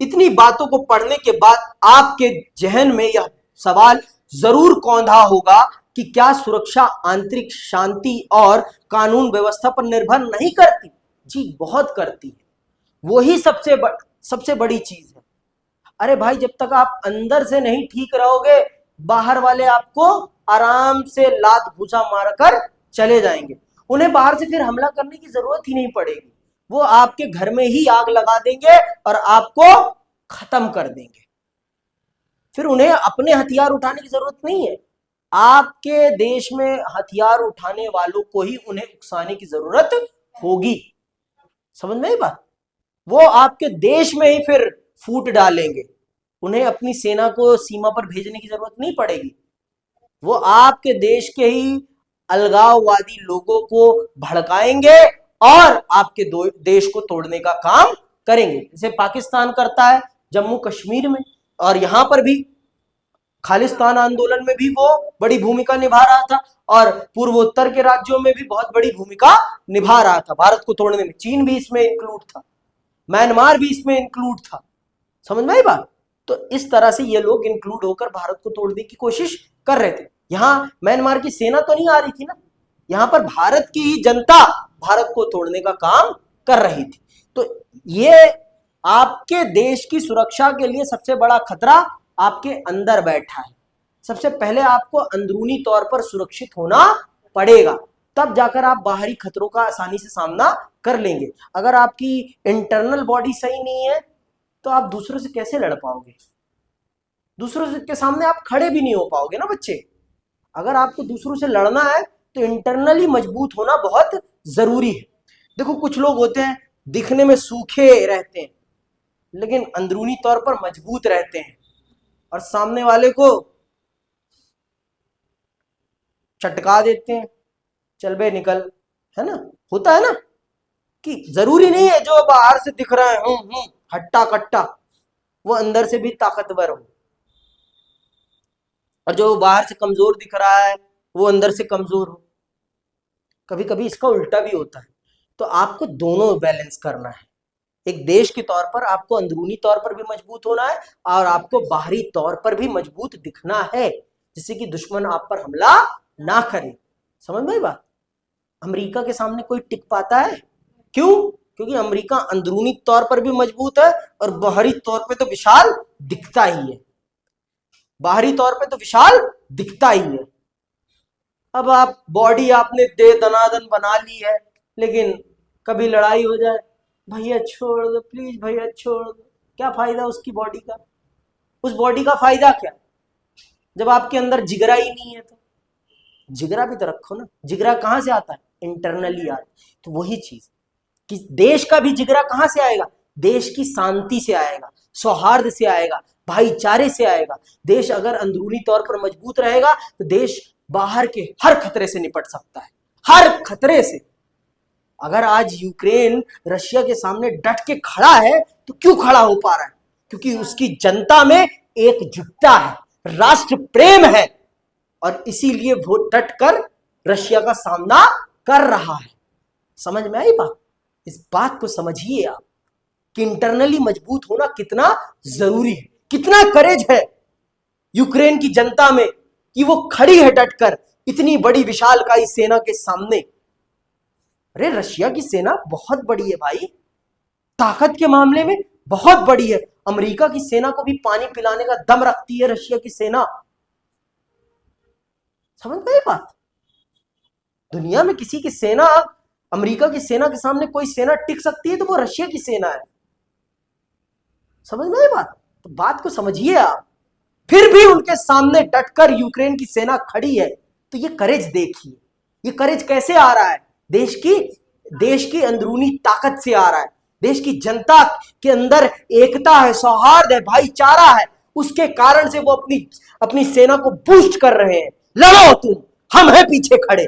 इतनी बातों को पढ़ने के बाद आपके जहन में यह सवाल जरूर कौंधा होगा कि क्या सुरक्षा आंतरिक शांति और कानून व्यवस्था पर निर्भर नहीं करती? जी बहुत करती है, वही सबसे बड़ी चीज है। अरे भाई, जब तक आप अंदर से नहीं ठीक रहोगे, बाहर वाले आपको आराम से लात घूसा मारकर चले जाएंगे। उन्हें बाहर से फिर हमला करने की जरूरत ही नहीं पड़ेगी, वो आपके घर में ही आग लगा देंगे और आपको खत्म कर देंगे। फिर उन्हें अपने हथियार उठाने की जरूरत नहीं है, आपके देश में हथियार उठाने वालों को ही उन्हें उकसाने की जरूरत होगी। समझ में आई बात? वो आपके देश में ही फिर फूट डालेंगे, उन्हें अपनी सेना को सीमा पर भेजने की जरूरत नहीं पड़ेगी। वो आपके देश के ही अलगाववादी लोगों को भड़काएंगे और आपके देश को तोड़ने का काम करेंगे, जैसे पाकिस्तान करता है जम्मू कश्मीर में, और यहां पर भी खालिस्तान आंदोलन में भी वो बड़ी भूमिका निभा रहा था, और पूर्वोत्तर के राज्यों में भी बहुत बड़ी भूमिका निभा रहा था भारत को तोड़ने में। चीन भी इसमें इंक्लूड था, म्यांमार भी इसमें इंक्लूड था। समझ में आई बात? तो इस तरह से ये लोग इंक्लूड होकर भारत को तोड़ने की कोशिश कर रहे थे। यहां म्यांमार की सेना तो नहीं आ रही थी ना, यहां पर भारत की ही जनता भारत को तोड़ने का काम कर रही थी। तो ये आपके देश की सुरक्षा के लिए सबसे बड़ा खतरा आपके अंदर बैठा है। सबसे पहले आपको अंदरूनी तौर पर सुरक्षित होना पड़ेगा, तब जाकर आप बाहरी खतरों का आसानी से सामना कर लेंगे। अगर आपकी इंटरनल बॉडी सही नहीं है तो आप दूसरों से कैसे लड़ पाओगे? दूसरों के सामने आप खड़े भी नहीं हो पाओगे ना बच्चे। अगर आपको दूसरों से लड़ना है तो इंटरनली मजबूत होना बहुत जरूरी है। देखो, कुछ लोग होते हैं दिखने में सूखे रहते हैं लेकिन अंदरूनी तौर पर मजबूत रहते हैं, और सामने वाले को चटका देते हैं, चल बे निकल, है ना। होता है ना कि जरूरी नहीं है जो बाहर से दिख रहा है हट्टा कट्टा, वो अंदर से भी ताकतवर हो, और जो बाहर से कमजोर दिख रहा है वो अंदर से कमजोर हो। कभी कभी इसका उल्टा भी होता है। तो आपको दोनों बैलेंस करना है। एक देश के तौर पर आपको अंदरूनी तौर पर भी मजबूत होना है और आपको बाहरी तौर पर भी मजबूत दिखना है, जिससे कि दुश्मन आप पर हमला ना करे। समझ में आई बात? अमेरिका के सामने कोई टिक पाता है? क्यों? क्योंकि अमेरिका अंदरूनी तौर पर भी मजबूत है और बाहरी तौर पे तो विशाल दिखता ही है। बाहरी तौर पे तो विशाल दिखता ही है। अब आप बॉडी आपने दे दनादन बना ली है, लेकिन कभी लड़ाई हो जाए, भैया छोड़ दो प्लीज, भैया छोड़ दो, क्या फायदा उसकी बॉडी का? उस बॉडी का फायदा क्या जब आपके अंदर जिगरा ही नहीं है? तो जिगरा भी तो रखो ना। जिगरा कहां से आता है? इंटरनली आता है। तो वही चीज कि देश का भी जिगरा कहां से आएगा? देश की शांति से आएगा, सौहार्द से आएगा, भाईचारे से आएगा। देश अगर अंदरूनी तौर पर मजबूत रहेगा तो देश बाहर के हर खतरे से निपट सकता है, हर खतरे से। अगर आज यूक्रेन रशिया के सामने डट के खड़ा है तो क्यों खड़ा हो पा रहा है? क्योंकि उसकी जनता में एकजुटता है, राष्ट्र प्रेम है, और इसीलिए वो डट कर रशिया का सामना कर रहा है। समझ में आई बात? इस बात को समझिए आप कि इंटरनली मजबूत होना कितना जरूरी है, कितना करेज है यूक्रेन की जनता में कि वो खड़ी है डटकर इतनी बड़ी विशालकाय सेना के सामने। अरे रशिया की सेना बहुत बड़ी है भाई, ताकत के मामले में बहुत बड़ी है। अमेरिका की सेना को भी पानी पिलाने का दम रखती है रशिया की सेना। समझ में आई बात? दुनिया में किसी की सेना, अमेरिका की सेना के सामने कोई सेना टिक सकती है तो वो रशिया की सेना है। समझ में आई बात? तो बात को समझिए आप। फिर भी उनके सामने डटकर यूक्रेन की सेना खड़ी है, तो ये करेज देखिए, ये करेज कैसे आ रहा है? देश की अंदरूनी ताकत से आ रहा है। देश की जनता के अंदर एकता है, सौहार्द है, भाईचारा है, उसके कारण से वो अपनी सेना को बूस्ट कर रहे हैं। लड़ो तुम, हम हैं पीछे खड़े,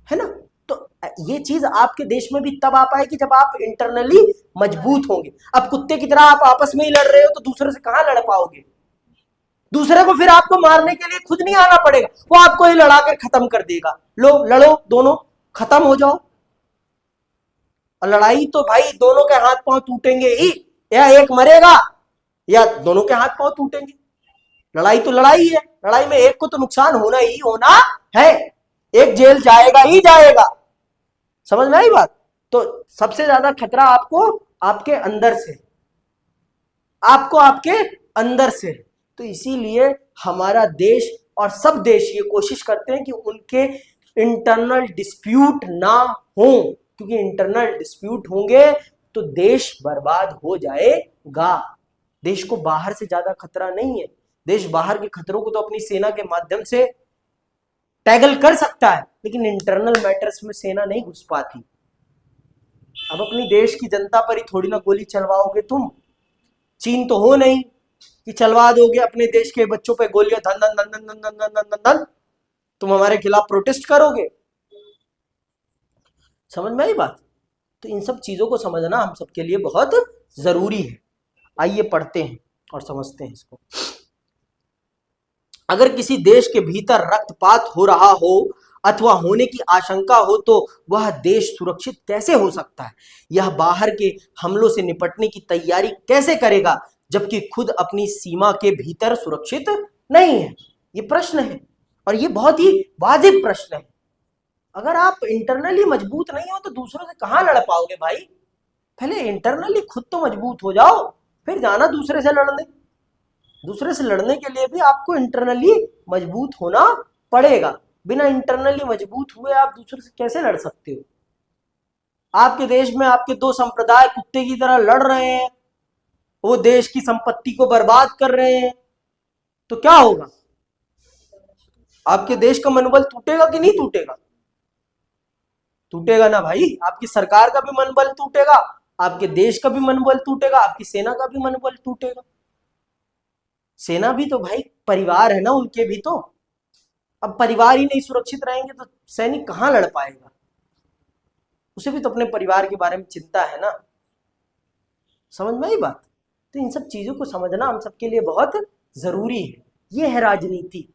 है ना? तो ये चीज आपके देश में भी तब आ पाएगी जब आप इंटरनली मजबूत होंगे। अब कुत्ते की तरह आप आपस में ही लड़ रहे हो तो दूसरे से कहां लड़ पाओगे? दूसरे को फिर आपको मारने के लिए खुद नहीं आना पड़ेगा, वो आपको ही लड़ाकर खत्म कर देगा। लो लड़ो, दोनों खत्म हो जाओ। और लड़ाई तो भाई दोनों के हाथ पांव टूटेंगे ही, या एक मरेगा या दोनों के हाथ पांव टूटेंगे। लड़ाई तो लड़ाई है, लड़ाई में एक को तो नुकसान होना ही होना है, एक जेल जाएगा ही जाएगा। समझ में आई बात? तो सबसे ज्यादा खतरा आपको आपके अंदर से, आपको आपके अंदर से। तो इसीलिए हमारा देश और सब देश ये कोशिश करते हैं कि उनके इंटरनल डिस्प्यूट ना हो, क्योंकि इंटरनल डिस्प्यूट होंगे तो देश बर्बाद हो जाएगा। देश को बाहर से ज्यादा खतरा नहीं है। देश बाहर के खतरों को तो अपनी सेना के माध्यम से टैगल कर सकता है, लेकिन इंटरनल मैटर्स में सेना नहीं घुस पाती। अब अपनी देश की जनता पर ही थोड़ी ना गोली चलवाओगे तुम। चीन तो हो नहीं कि चलवा दोगे अपने देश के बच्चों पे गोलियां, धन धन धन धन धन धन धन धन, तुम हमारे खिलाफ प्रोटेस्ट करोगे। समझ में आई बात? तो इन सब चीजों को समझना हम सबके लिए बहुत जरूरी है। आइए पढ़ते हैं और समझते हैं इसको। अगर किसी देश के भीतर रक्तपात हो रहा हो अथवा होने की आशंका हो तो वह देश सुरक्षित कैसे हो सकता है? यह बाहर के हमलों से निपटने की तैयारी कैसे करेगा जबकि खुद अपनी सीमा के भीतर सुरक्षित नहीं है? ये प्रश्न है और ये बहुत ही वाजिब प्रश्न है। अगर आप इंटरनली मजबूत नहीं हो तो दूसरों से कहां लड़ पाओगे भाई? पहले इंटरनली खुद तो मजबूत हो जाओ, फिर जाना दूसरे से लड़ने। दूसरे से लड़ने के लिए भी आपको इंटरनली मजबूत होना पड़ेगा। बिना इंटरनली मजबूत हुए आप दूसरे से कैसे लड़ सकते हो? आपके देश में आपके दो संप्रदाय कुत्ते की तरह लड़ रहे हैं, वो देश की संपत्ति को बर्बाद कर रहे हैं, तो क्या होगा? आपके देश का मनोबल टूटेगा कि नहीं टूटेगा? टूटेगा ना भाई। आपकी सरकार का भी मनोबल टूटेगा, आपके देश का भी मनोबल टूटेगा, आपकी सेना का भी मनोबल टूटेगा। सेना भी तो भाई परिवार है ना उनके भी तो। अब परिवार ही नहीं सुरक्षित रहेंगे तो सैनिक कहां लड़ पाएगा? उसे भी तो अपने परिवार के बारे में चिंता है ना। समझ में आई बात? तो इन सब चीजों को समझना हम सबके लिए बहुत जरूरी है। ये है राजनीति।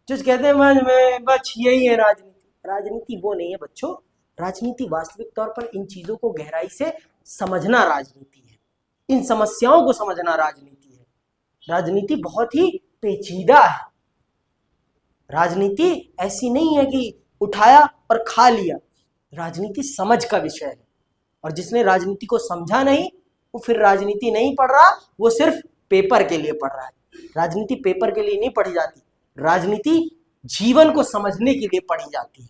जो कहते हैं में बस यही है राजनीति। राजनीति वो नहीं है बच्चों। राजनीति वास्तविक तौर पर इन चीजों को गहराई से समझना राजनीति है। इन समस्याओं को समझना राजनीति है। राजनीति बहुत ही पेचीदा है। राजनीति ऐसी नहीं है कि उठाया और खा लिया। राजनीति समझ का विषय है, और जिसने राजनीति को समझा नहीं वो फिर राजनीति नहीं पढ़ रहा, वो सिर्फ पेपर के लिए पढ़ रहा है। राजनीति पेपर के लिए नहीं पढ़ी जाती, राजनीति जीवन को समझने के लिए पढ़ी जाती है।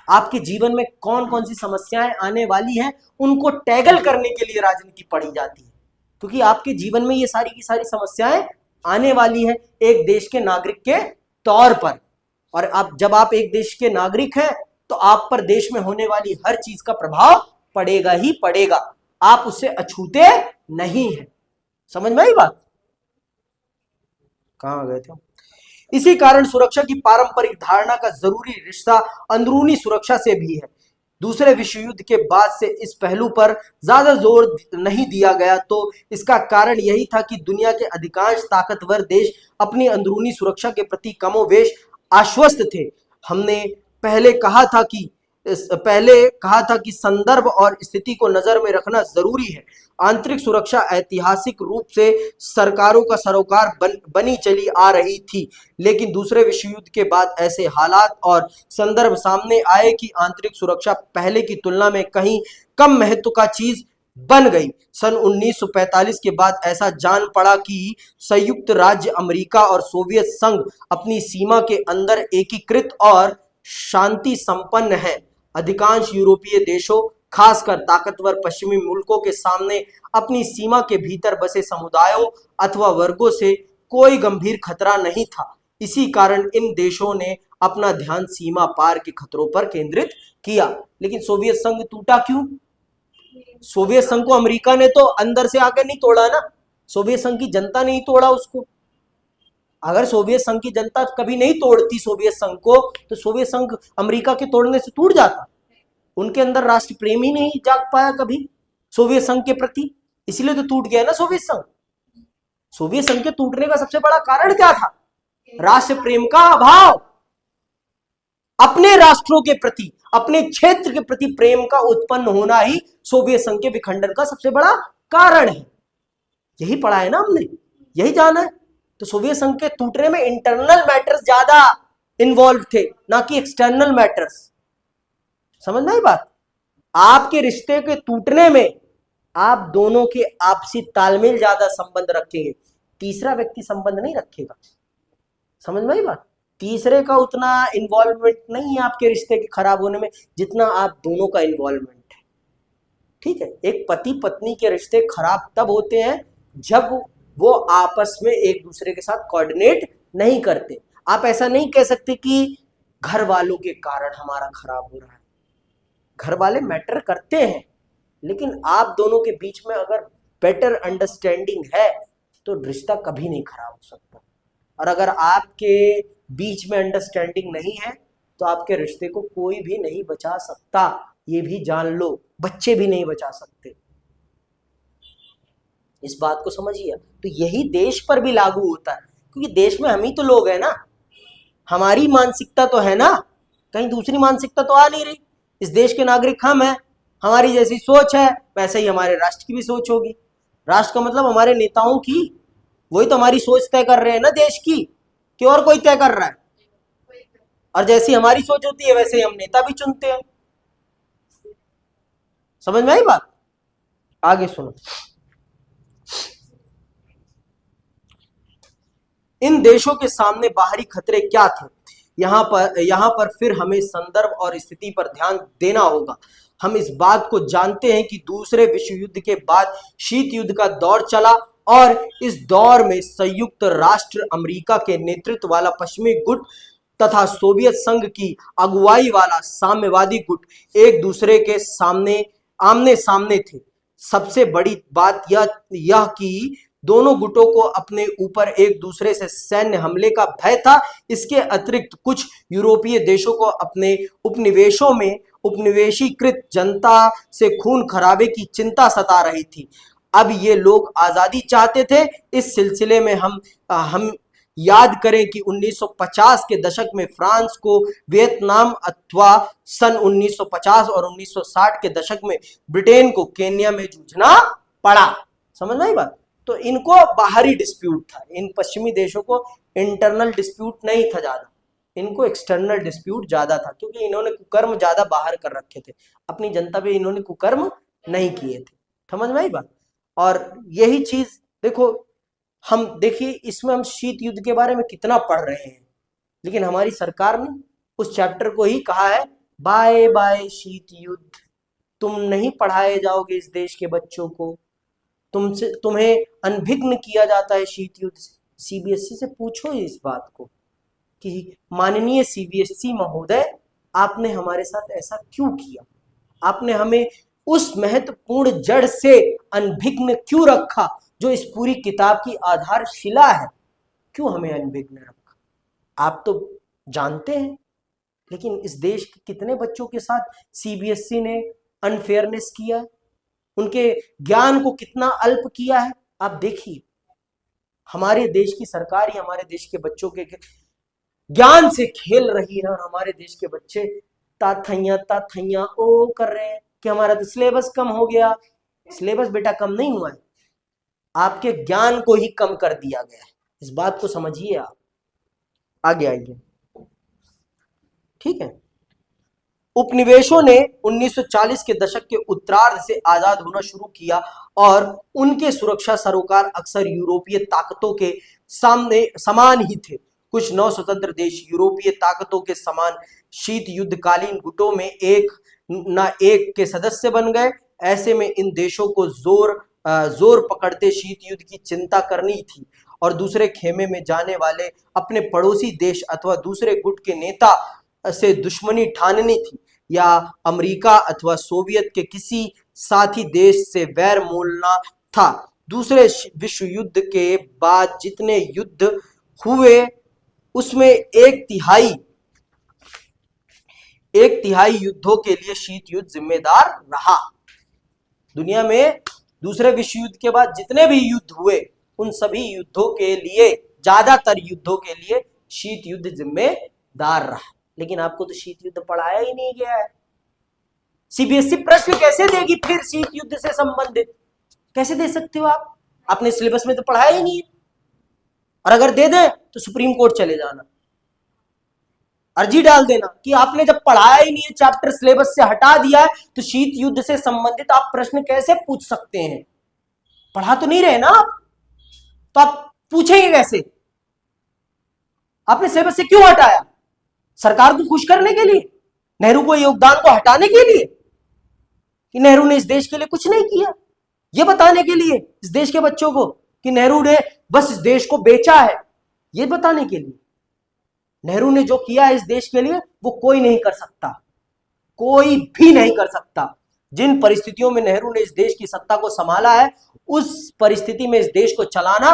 आपके जीवन में कौन कौन सी समस्याएं आने वाली हैं उनको टैगल करने के लिए राजनीति पढ़ी जाती है, क्योंकि आपके जीवन में ये सारी की सारी समस्याएं आने वाली हैं एक देश के नागरिक के तौर पर। और जब आप एक देश के नागरिक हैं तो आप पर देश में होने वाली हर चीज का प्रभाव पड़ेगा ही पड़ेगा। आप उससे अछूते नहीं हैं। समझ में आई बात? कहां आ गए थे? इसी कारण सुरक्षा की पारंपरिक धारणा का जरूरी रिश्ता अंदरूनी सुरक्षा से भी है। दूसरे विश्व युद्ध के बाद से इस पहलू पर ज्यादा जोर नहीं दिया गया, तो इसका कारण यही था कि दुनिया के अधिकांश ताकतवर देश अपनी अंदरूनी सुरक्षा के प्रति कमोवेश आश्वस्त थे। हमने पहले कहा था कि संदर्भ और स्थिति को नजर में रखना जरूरी है। आंतरिक सुरक्षा ऐतिहासिक रूप से सरकारों का सरोकार बनी चली आ रही थी, लेकिन दूसरे विश्व युद्ध के बाद ऐसे हालात और संदर्भ सामने आए कि आंतरिक सुरक्षा पहले की तुलना में कहीं कम महत्व का चीज बन गई। सन 1945 के बाद ऐसा जान पड़ा कि संयुक्त राज्य अमेरिका और सोवियत संघ अपनी सीमा के अंदर एकीकृत और शांति संपन्न है। अधिकांश यूरोपीय देशों, खासकर ताकतवर पश्चिमी मुल्कों के सामने अपनी सीमा के भीतर बसे समुदायों अथवा वर्गों से कोई गंभीर खतरा नहीं था। इसी कारण इन देशों ने अपना ध्यान सीमा पार के खतरों पर केंद्रित किया। लेकिन सोवियत संघ टूटा क्यों? सोवियत संघ को अमेरिका ने तो अंदर से आकर नहीं तोड़ा ना, सोवियत संघ की जनता नहीं तोड़ा उसको। अगर सोवियत संघ की जनता कभी नहीं तोड़ती सोवियत संघ को, तो सोवियत संघ अमेरिका के तोड़ने से टूट जाता। उनके अंदर राष्ट्र प्रेम ही नहीं जाग पाया कभी सोवियत संघ के प्रति, इसलिए तो टूट गया ना सोवियत संघ। सोवियत संघ के टूटने का सबसे बड़ा कारण क्या था? राष्ट्र प्रेम का अभाव। अपने राष्ट्रों के प्रति, अपने क्षेत्र के प्रति प्रेम का उत्पन्न होना ही सोवियत संघ के विखंडन का सबसे बड़ा कारण है। यही पढ़ा है ना हमने, यही जाना है। तो सोवियत संघ के टूटने में इंटरनल मैटर्स ज्यादा इन्वॉल्व थे, ना कि एक्सटर्नल मैटर्स। समझ में आई बात? आपके रिश्ते के टूटने में आप दोनों के आपसी तालमेल ज्यादा संबंध रखेंगे, तीसरा व्यक्ति संबंध नहीं रखेगा। समझ में आई बात? तीसरे का उतना इन्वॉल्वमेंट नहीं है आपके रिश्ते के खराब होने में, जितना आप दोनों का इन्वॉल्वमेंट है। ठीक है, एक पति पत्नी के रिश्ते खराब तब होते हैं जब वो आपस में एक दूसरे के साथ कोऑर्डिनेट नहीं करते। आप ऐसा नहीं कह सकते कि घर वालों के कारण हमारा खराब हो रहा है। घर वाले मैटर करते हैं, लेकिन आप दोनों के बीच में अगर बेटर अंडरस्टैंडिंग है तो रिश्ता कभी नहीं खराब हो सकता। और अगर आपके बीच में अंडरस्टैंडिंग नहीं है तो आपके रिश्ते को कोई भी नहीं बचा सकता, ये भी जान लो। बच्चे भी नहीं बचा सकते, इस बात को समझिए। तो यही देश पर भी लागू होता है, क्योंकि देश में हम ही तो लोग हैं ना, हमारी मानसिकता तो है ना, कहीं दूसरी मानसिकता तो आ नहीं रही। इस देश के नागरिक हम हैं, हमारी जैसी सोच है वैसे ही हमारे राष्ट्र की भी सोच होगी। राष्ट्र का मतलब हमारे नेताओं की, वही तो हमारी सोच तय कर रहे हैं ना देश की, कि और कोई तय कर रहा है। और जैसी हमारी सोच होती है वैसे ही हम नेता भी चुनते हैं। समझ में आई बात? आगे सुनो। इन देशों के सामने बाहरी खतरे क्या थे, यहाँ पर फिर हमें संदर्भ और स्थिति पर ध्यान देना होगा। हम इस बात को जानते हैं कि दूसरे विश्व युद्ध के बाद शीत युद्ध का दौर चला और इस दौर में संयुक्त राष्ट्र अमेरिका के नेतृत्व वाला पश्चिमी गुट तथा सोवियत संघ की अगुवाई वाला साम्यवादी गुट एक दूसरे के सामने आमने सामने थे। सबसे बड़ी बात यह कि दोनों गुटों को अपने ऊपर एक दूसरे से सैन्य हमले का भय था। इसके अतिरिक्त कुछ यूरोपीय देशों को अपने उपनिवेशों में उपनिवेशीकृत जनता से खून खराबे की चिंता सता रही थी। अब ये लोग आजादी चाहते थे। इस सिलसिले में हम याद करें कि 1950 के दशक में फ्रांस को वियतनाम अथवा सन 1950 और 1960 के दशक में ब्रिटेन को केन्या में जूझना पड़ा। समझ में आई बात? तो इनको बाहरी डिस्प्यूट था, इन पश्चिमी देशों को इंटरनल डिस्प्यूट नहीं था ज्यादा, इनको एक्सटर्नल डिस्प्यूट ज्यादा था, क्योंकि इन्होंने कुकर्म ज्यादा बाहर कर रखे थे, अपनी जनता पे इन्होंने कुकर्म नहीं किए थे। समझ में आई बात? और यही चीज देखो, हम देखिए इसमें हम शीत युद्ध के बारे में कितना पढ़ रहे हैं, लेकिन हमारी सरकार ने उस चैप्टर को ही कहा है बाय बाय शीत युद्ध, तुम नहीं पढ़ाए जाओगे इस देश के बच्चों को, तुम्हें अनभिज्ञ किया जाता है शीत युद्ध से। सीबीएसई से पूछो इस बात को कि माननीय सीबीएसई महोदय, आपने हमारे साथ ऐसा क्यों किया? आपने हमें उस महत्वपूर्ण जड़ से अनभिज्ञ क्यों रखा जो इस पूरी किताब की आधारशिला है? क्यों हमें अनभिज्ञ रखा? आप तो जानते हैं, लेकिन इस देश के कितने बच्चों के साथ सीबीएसई ने अनफेयरनेस किया है, उनके ज्ञान को कितना अल्प किया है। आप देखिए, हमारे देश की सरकार ही हमारे देश के बच्चों के ज्ञान से खेल रही है, और हमारे देश के बच्चे ताथैया ओ कर रहे हैं कि हमारा तो सिलेबस कम हो गया। सिलेबस बेटा कम नहीं हुआ है, आपके ज्ञान को ही कम कर दिया गया है। इस बात को समझिए आप। आगे आइए, ठीक है। उपनिवेशों ने 1940 के दशक के उत्तरार्ध से आजाद होना शुरू किया और उनके सुरक्षा सरोकार अक्सर यूरोपीय ताकतों के सामने समान ही थे। कुछ 9 स्वतंत्र देश यूरोपीय ताकतों के समान शीत युद्धकालीन गुटों में एक के सदस्य बन गए। ऐसे में इन देशों को जोर पकड़ते शीत युद्ध की चिंता करनी थी और दूसरे खेमे में जाने वाले अपने पड़ोसी देश अथवा दूसरे गुट के नेता से दुश्मनी ठाननी थी या अमेरिका अथवा सोवियत के किसी साथी देश से वैर मोलना था। दूसरे विश्व युद्ध के बाद जितने युद्ध हुए उसमें एक तिहाई युद्धों के लिए शीत युद्ध जिम्मेदार रहा। दुनिया में दूसरे विश्व युद्ध के बाद जितने भी युद्ध हुए उन सभी युद्धों के लिए, ज्यादातर युद्धों के लिए शीत युद्ध जिम्मेदार रहा। लेकिन आपको तो शीत युद्ध पढ़ाया ही नहीं गया है। सीबीएसई प्रश्न कैसे देगी फिर शीत युद्ध से संबंधित? कैसे दे सकते हो आप? आपने सिलेबस में तो पढ़ाया ही नहीं है। और अगर दे दे तो सुप्रीम कोर्ट चले जाना, अर्जी डाल देना कि आपने जब पढ़ाया ही नहीं है, चैप्टर सिलेबस से हटा दिया है, तो शीत युद्ध से संबंधित आप प्रश्न कैसे पूछ सकते हैं? पढ़ा तो नहीं रहे ना आप, तो आप पूछेंगे कैसे? आपने सिलेबस से क्यों हटाया? सरकार को खुश करने के लिए, नेहरू को योगदान को हटाने के लिए कि नेहरू ने इस देश के लिए कुछ नहीं किया, यह बताने के लिए इस देश के बच्चों को कि नेहरू ने बस इस देश को बेचा है, यह बताने के लिए। नेहरू ने जो किया है इस देश के लिए वो कोई नहीं कर सकता, कोई भी नहीं कर सकता। जिन परिस्थितियों में नेहरू ने इस देश की सत्ता को संभाला है, उस परिस्थिति में इस देश को चलाना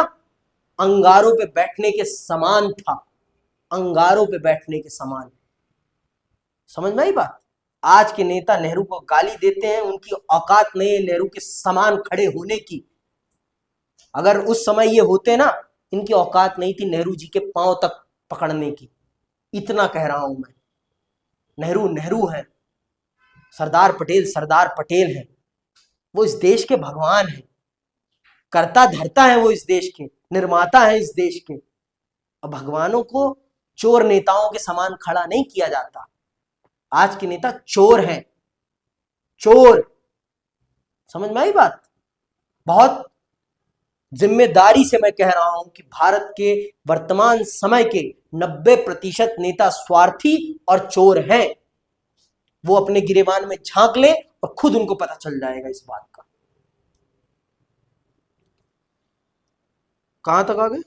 अंगारों पे बैठने के समान था, अंगारों पे बैठने के समान। समझ में आई बात? आज के नेता नेहरू को गाली देते हैं, उनकी औकात नहीं है नेहरू के समान खड़े होने की। अगर उस समय ये होते ना, इनकी औकात नहीं थी नेहरू जी के पांव तक पकड़ने की। इतना कह रहा हूं मैं। नेहरू नेहरू है, सरदार पटेल है। वो इस देश के भगवान है, कर्ता धर्ता है, वो इस देश के निर्माता है इस देश के। और भगवानों को चोर नेताओं के समान खड़ा नहीं किया जाता। आज के नेता चोर हैं, चोर। समझ में आई बात? बहुत जिम्मेदारी से मैं कह रहा हूं कि भारत के वर्तमान समय के 90% नेता स्वार्थी और चोर हैं। वो अपने गिरेबान में झांक ले और खुद उनको पता चल जाएगा इस बात का। कहां तक आ गए?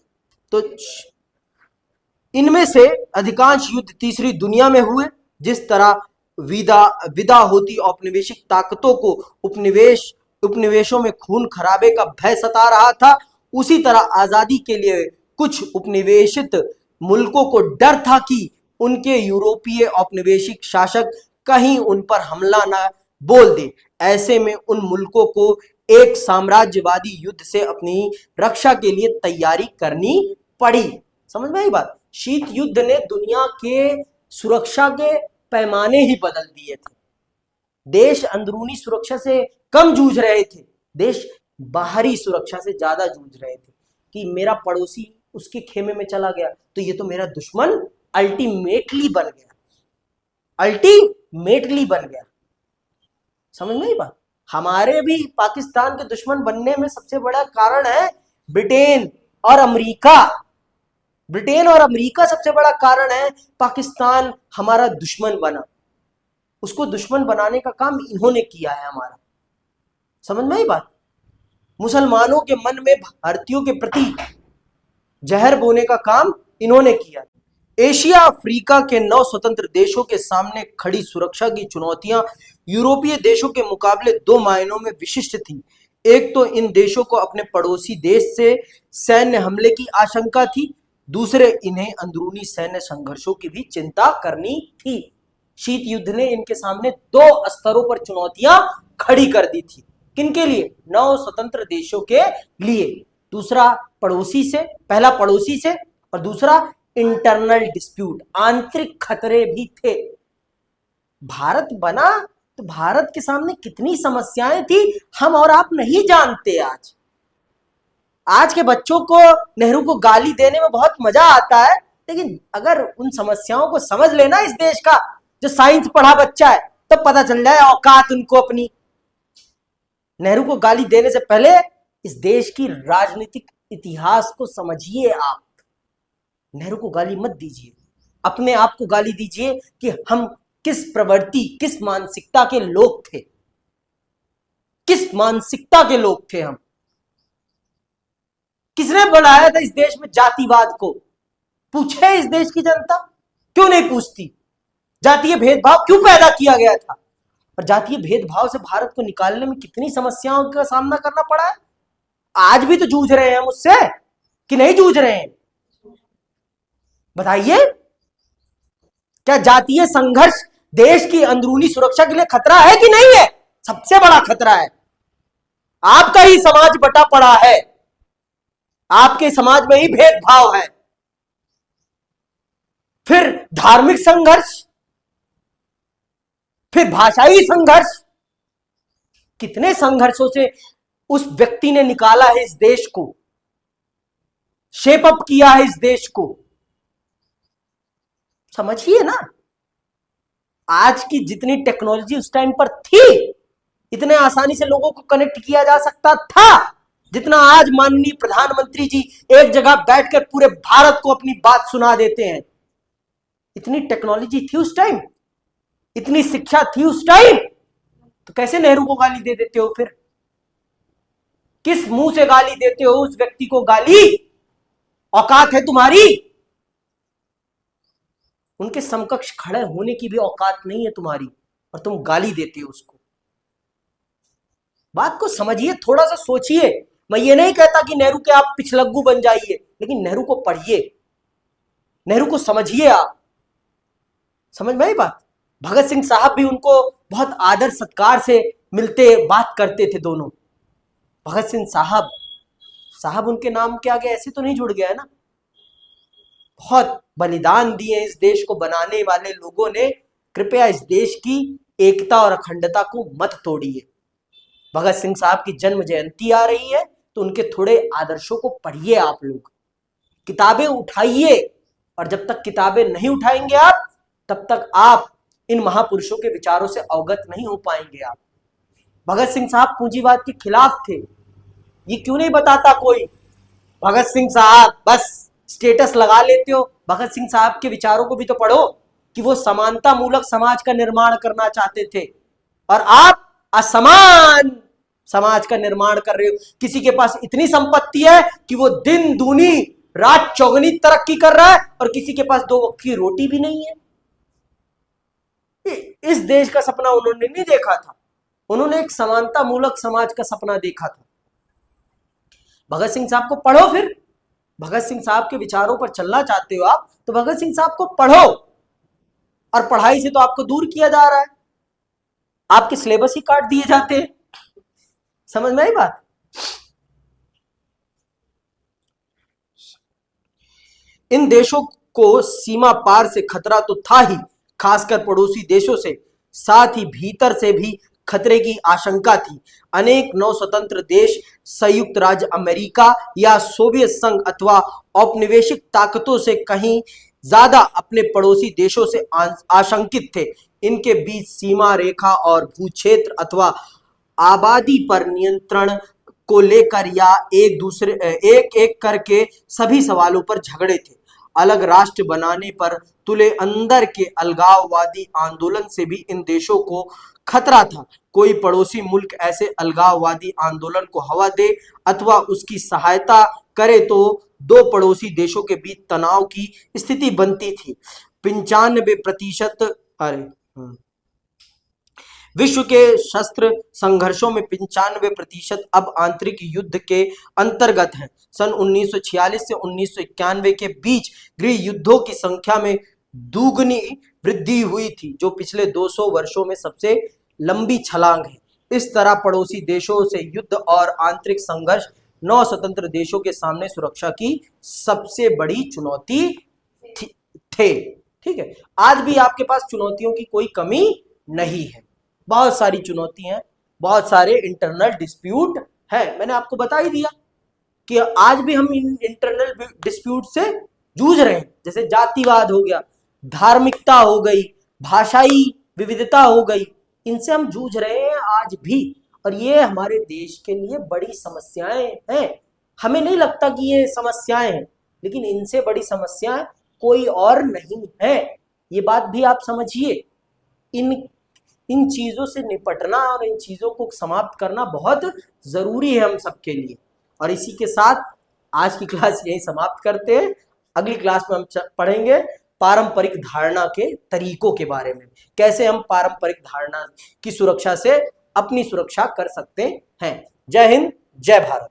तो इनमें से अधिकांश युद्ध तीसरी दुनिया में हुए। जिस तरह विदा होती औपनिवेशिक ताकतों को उपनिवेशों में खून खराबे का भय सता रहा था, उसी तरह आजादी के लिए कुछ उपनिवेशित मुल्कों को डर था कि उनके यूरोपीय औपनिवेशिक शासक कहीं उन पर हमला न बोल दे। ऐसे में उन मुल्कों को एक साम्राज्यवादी युद्ध से अपनी रक्षा के लिए तैयारी करनी पड़ी। समझ में आई बात? शीत युद्ध ने दुनिया के सुरक्षा के पैमाने ही बदल दिए थे। देश अंदरूनी सुरक्षा से कम जूझ रहे थे, देश बाहरी सुरक्षा से ज्यादा जूझ रहे थे कि मेरा पड़ोसी उसके खेमे में चला गया तो ये तो मेरा दुश्मन अल्टीमेटली बन गया, अल्टीमेटली बन गया। समझ में आई बात? हमारे भी पाकिस्तान के दुश्मन बनने में सबसे बड़ा कारण है ब्रिटेन और अमेरिका। ब्रिटेन और अमेरिका सबसे बड़ा कारण है पाकिस्तान हमारा दुश्मन बना। उसको दुश्मन बनाने का काम इन्होंने किया है हमारा। समझ में आई बात? मुसलमानों के मन में भारतीयों के प्रति जहर बोने का काम इन्होंने किया। एशिया अफ्रीका के 9 स्वतंत्र देशों के सामने खड़ी सुरक्षा की चुनौतियां यूरोपीय देशों के मुकाबले 2 मायनों में विशिष्ट थी। एक तो इन देशों को अपने पड़ोसी देश से सैन्य हमले की आशंका थी, दूसरे इन्हें अंदरूनी सैन्य संघर्षों की भी चिंता करनी थी। शीत युद्ध ने इनके सामने 2 स्तरों पर चुनौतियां खड़ी कर दी थी। किनके लिए? 9 स्वतंत्र देशों के लिए। दूसरा पड़ोसी से, पहला पड़ोसी से और दूसरा इंटरनल डिस्प्यूट, आंतरिक खतरे भी थे। भारत बना तो भारत के सामने कितनी समस्याएं थी हम और आप नहीं जानते। आज के बच्चों को नेहरू को गाली देने में बहुत मजा आता है, लेकिन अगर उन समस्याओं को समझ लेना इस देश का, जो साइंस पढ़ा बच्चा है, तो पता चल जाए औकात उनको अपनी। नेहरू को गाली देने से पहले इस देश की राजनीतिक इतिहास को समझिए आप। नेहरू को गाली मत दीजिए, अपने आप को गाली दीजिए कि हम किस प्रवृत्ति, किस मानसिकता के लोग थे, किस मानसिकता के लोग थे हम। किसने बढ़ाया था इस देश में जातिवाद को? पूछे इस देश की जनता? क्यों नहीं पूछती? जातीय भेदभाव क्यों पैदा किया गया था? और जातीय भेदभाव से भारत को निकालने में कितनी समस्याओं का सामना करना पड़ा है। आज भी तो जूझ रहे हैं हम उससे, कि नहीं जूझ रहे हैं? बताइए, क्या जातीय संघर्ष देश की अंदरूनी सुरक्षा के लिए खतरा है कि नहीं है? सबसे बड़ा खतरा है। आपका ही समाज बटा पड़ा है, आपके समाज में ही भेदभाव है। फिर धार्मिक संघर्ष, फिर भाषाई संघर्ष, कितने संघर्षों से उस व्यक्ति ने निकाला है इस देश को, शेप अप किया है इस देश को। समझिए ना, आज की जितनी टेक्नोलॉजी उस टाइम पर थी, इतने आसानी से लोगों को कनेक्ट किया जा सकता था, जितना आज माननीय प्रधानमंत्री जी एक जगह बैठकर पूरे भारत को अपनी बात सुना देते हैं। इतनी टेक्नोलॉजी थी उस टाइम, इतनी शिक्षा थी उस टाइम, तो कैसे नेहरू को गाली दे देते हो? फिर किस मुंह से गाली देते हो उस व्यक्ति को? गाली औकात है तुम्हारी? उनके समकक्ष खड़े होने की भी औकात नहीं है तुम्हारी, और तुम गाली देते हो उसको। बात को समझिए, थोड़ा सा सोचिए। मैं ये नहीं कहता कि नेहरू के आप पिछलग्गू बन जाइए, लेकिन नेहरू को पढ़िए, नेहरू को समझिए। आप समझ में आई बात? भगत सिंह साहब भी उनको बहुत आदर सत्कार से मिलते, बात करते थे दोनों। भगत सिंह साहब, साहब उनके नाम के आगे ऐसे तो नहीं जुड़ गया है ना? बहुत बलिदान दिए इस देश को बनाने वाले लोगों ने। कृपया इस देश की एकता और अखंडता को मत तोड़िए। भगत सिंह साहब की जन्म जयंती आ रही है, तो उनके थोड़े आदर्शों को पढ़िए आप लोग, किताबें उठाइए। और जब तक किताबें नहीं उठाएंगे आप, तब तक आप इन महापुरुषों के विचारों से अवगत नहीं हो पाएंगे। आप, भगत सिंह साहब पूंजीवाद के खिलाफ थे, ये क्यों नहीं बताता कोई? भगत सिंह साहब बस स्टेटस लगा लेते हो। भगत सिंह साहब के विचारों को भी तो पढ़ो, कि वो समानता मूलक समाज का निर्माण करना चाहते थे, और आप असमान समाज का निर्माण कर रहे हो। किसी के पास इतनी संपत्ति है कि वो दिन दूनी रात चौगनी तरक्की कर रहा है, और किसी के पास 2 वक्त की रोटी भी नहीं है। इस देश का सपना उन्होंने नहीं देखा था, उन्होंने एक समानता मूलक समाज का सपना देखा था। भगत सिंह साहब को पढ़ो। फिर भगत सिंह साहब के विचारों पर चलना चाहते हो आप, तो भगत सिंह साहब को पढ़ो। और पढ़ाई से तो आपको दूर किया जा रहा है, आपके सिलेबस ही काट दिए जाते हैं। समझ में आई बात? इन देशों को सीमा पार से खतरा तो था ही, खासकर पड़ोसी देशों से, साथ ही भीतर से भी खतरे की आशंका थी। अनेक नवस्वतंत्र देश संयुक्त राज्य अमेरिका या सोवियत संघ अथवा औपनिवेशिक ताकतों से कहीं ज्यादा अपने पड़ोसी देशों से आशंकित थे। इनके बीच सीमा रेखा और भूक्षेत्र अथवा आबादी पर नियंत्रण को लेकर या एक एक करके सभी सवालों पर झगड़े थे। अलग राष्ट्र बनाने पर तुले अंदर के अलगाववादी आंदोलन से भी इन देशों को खतरा था। कोई पड़ोसी मुल्क ऐसे अलगाववादी आंदोलन को हवा दे अथवा उसकी सहायता करे तो 2 पड़ोसी देशों के बीच तनाव की स्थिति बनती थी। 95% विश्व के शस्त्र संघर्षों में 95% अब आंतरिक युद्ध के अंतर्गत हैं। सन 1946 से 1991 के बीच गृह युद्धों की संख्या में दुगनी वृद्धि हुई थी, जो पिछले 200 वर्षों में सबसे लंबी छलांग है। इस तरह पड़ोसी देशों से युद्ध और आंतरिक संघर्ष 9 स्वतंत्र देशों के सामने सुरक्षा की सबसे बड़ी चुनौती थे। ठीक है, आज भी आपके पास चुनौतियों की कोई कमी नहीं है, बहुत सारी चुनौती हैं, बहुत सारे इंटरनल डिस्प्यूट है। मैंने आपको बता ही दिया कि आज भी हम इंटरनल डिस्प्यूट से जूझ रहे हैं, जैसे जातिवाद हो गया, धार्मिकता हो गई, भाषाई विविधता हो गई, इनसे हम जूझ रहे हैं आज भी। और ये हमारे देश के लिए बड़ी समस्याएं हैं। हमें नहीं लगता कि ये समस्याएं हैं, लेकिन इनसे बड़ी समस्या कोई और नहीं है। ये बात भी आप समझिए। इन इन चीजों से निपटना और इन चीजों को समाप्त करना बहुत जरूरी है हम सबके लिए। और इसी के साथ आज की क्लास यही समाप्त करते हैं। अगली क्लास में हम पढ़ेंगे पारंपरिक धारणा के तरीकों के बारे में, कैसे हम पारंपरिक धारणा की सुरक्षा से अपनी सुरक्षा कर सकते हैं। जय हिंद, जय भारत।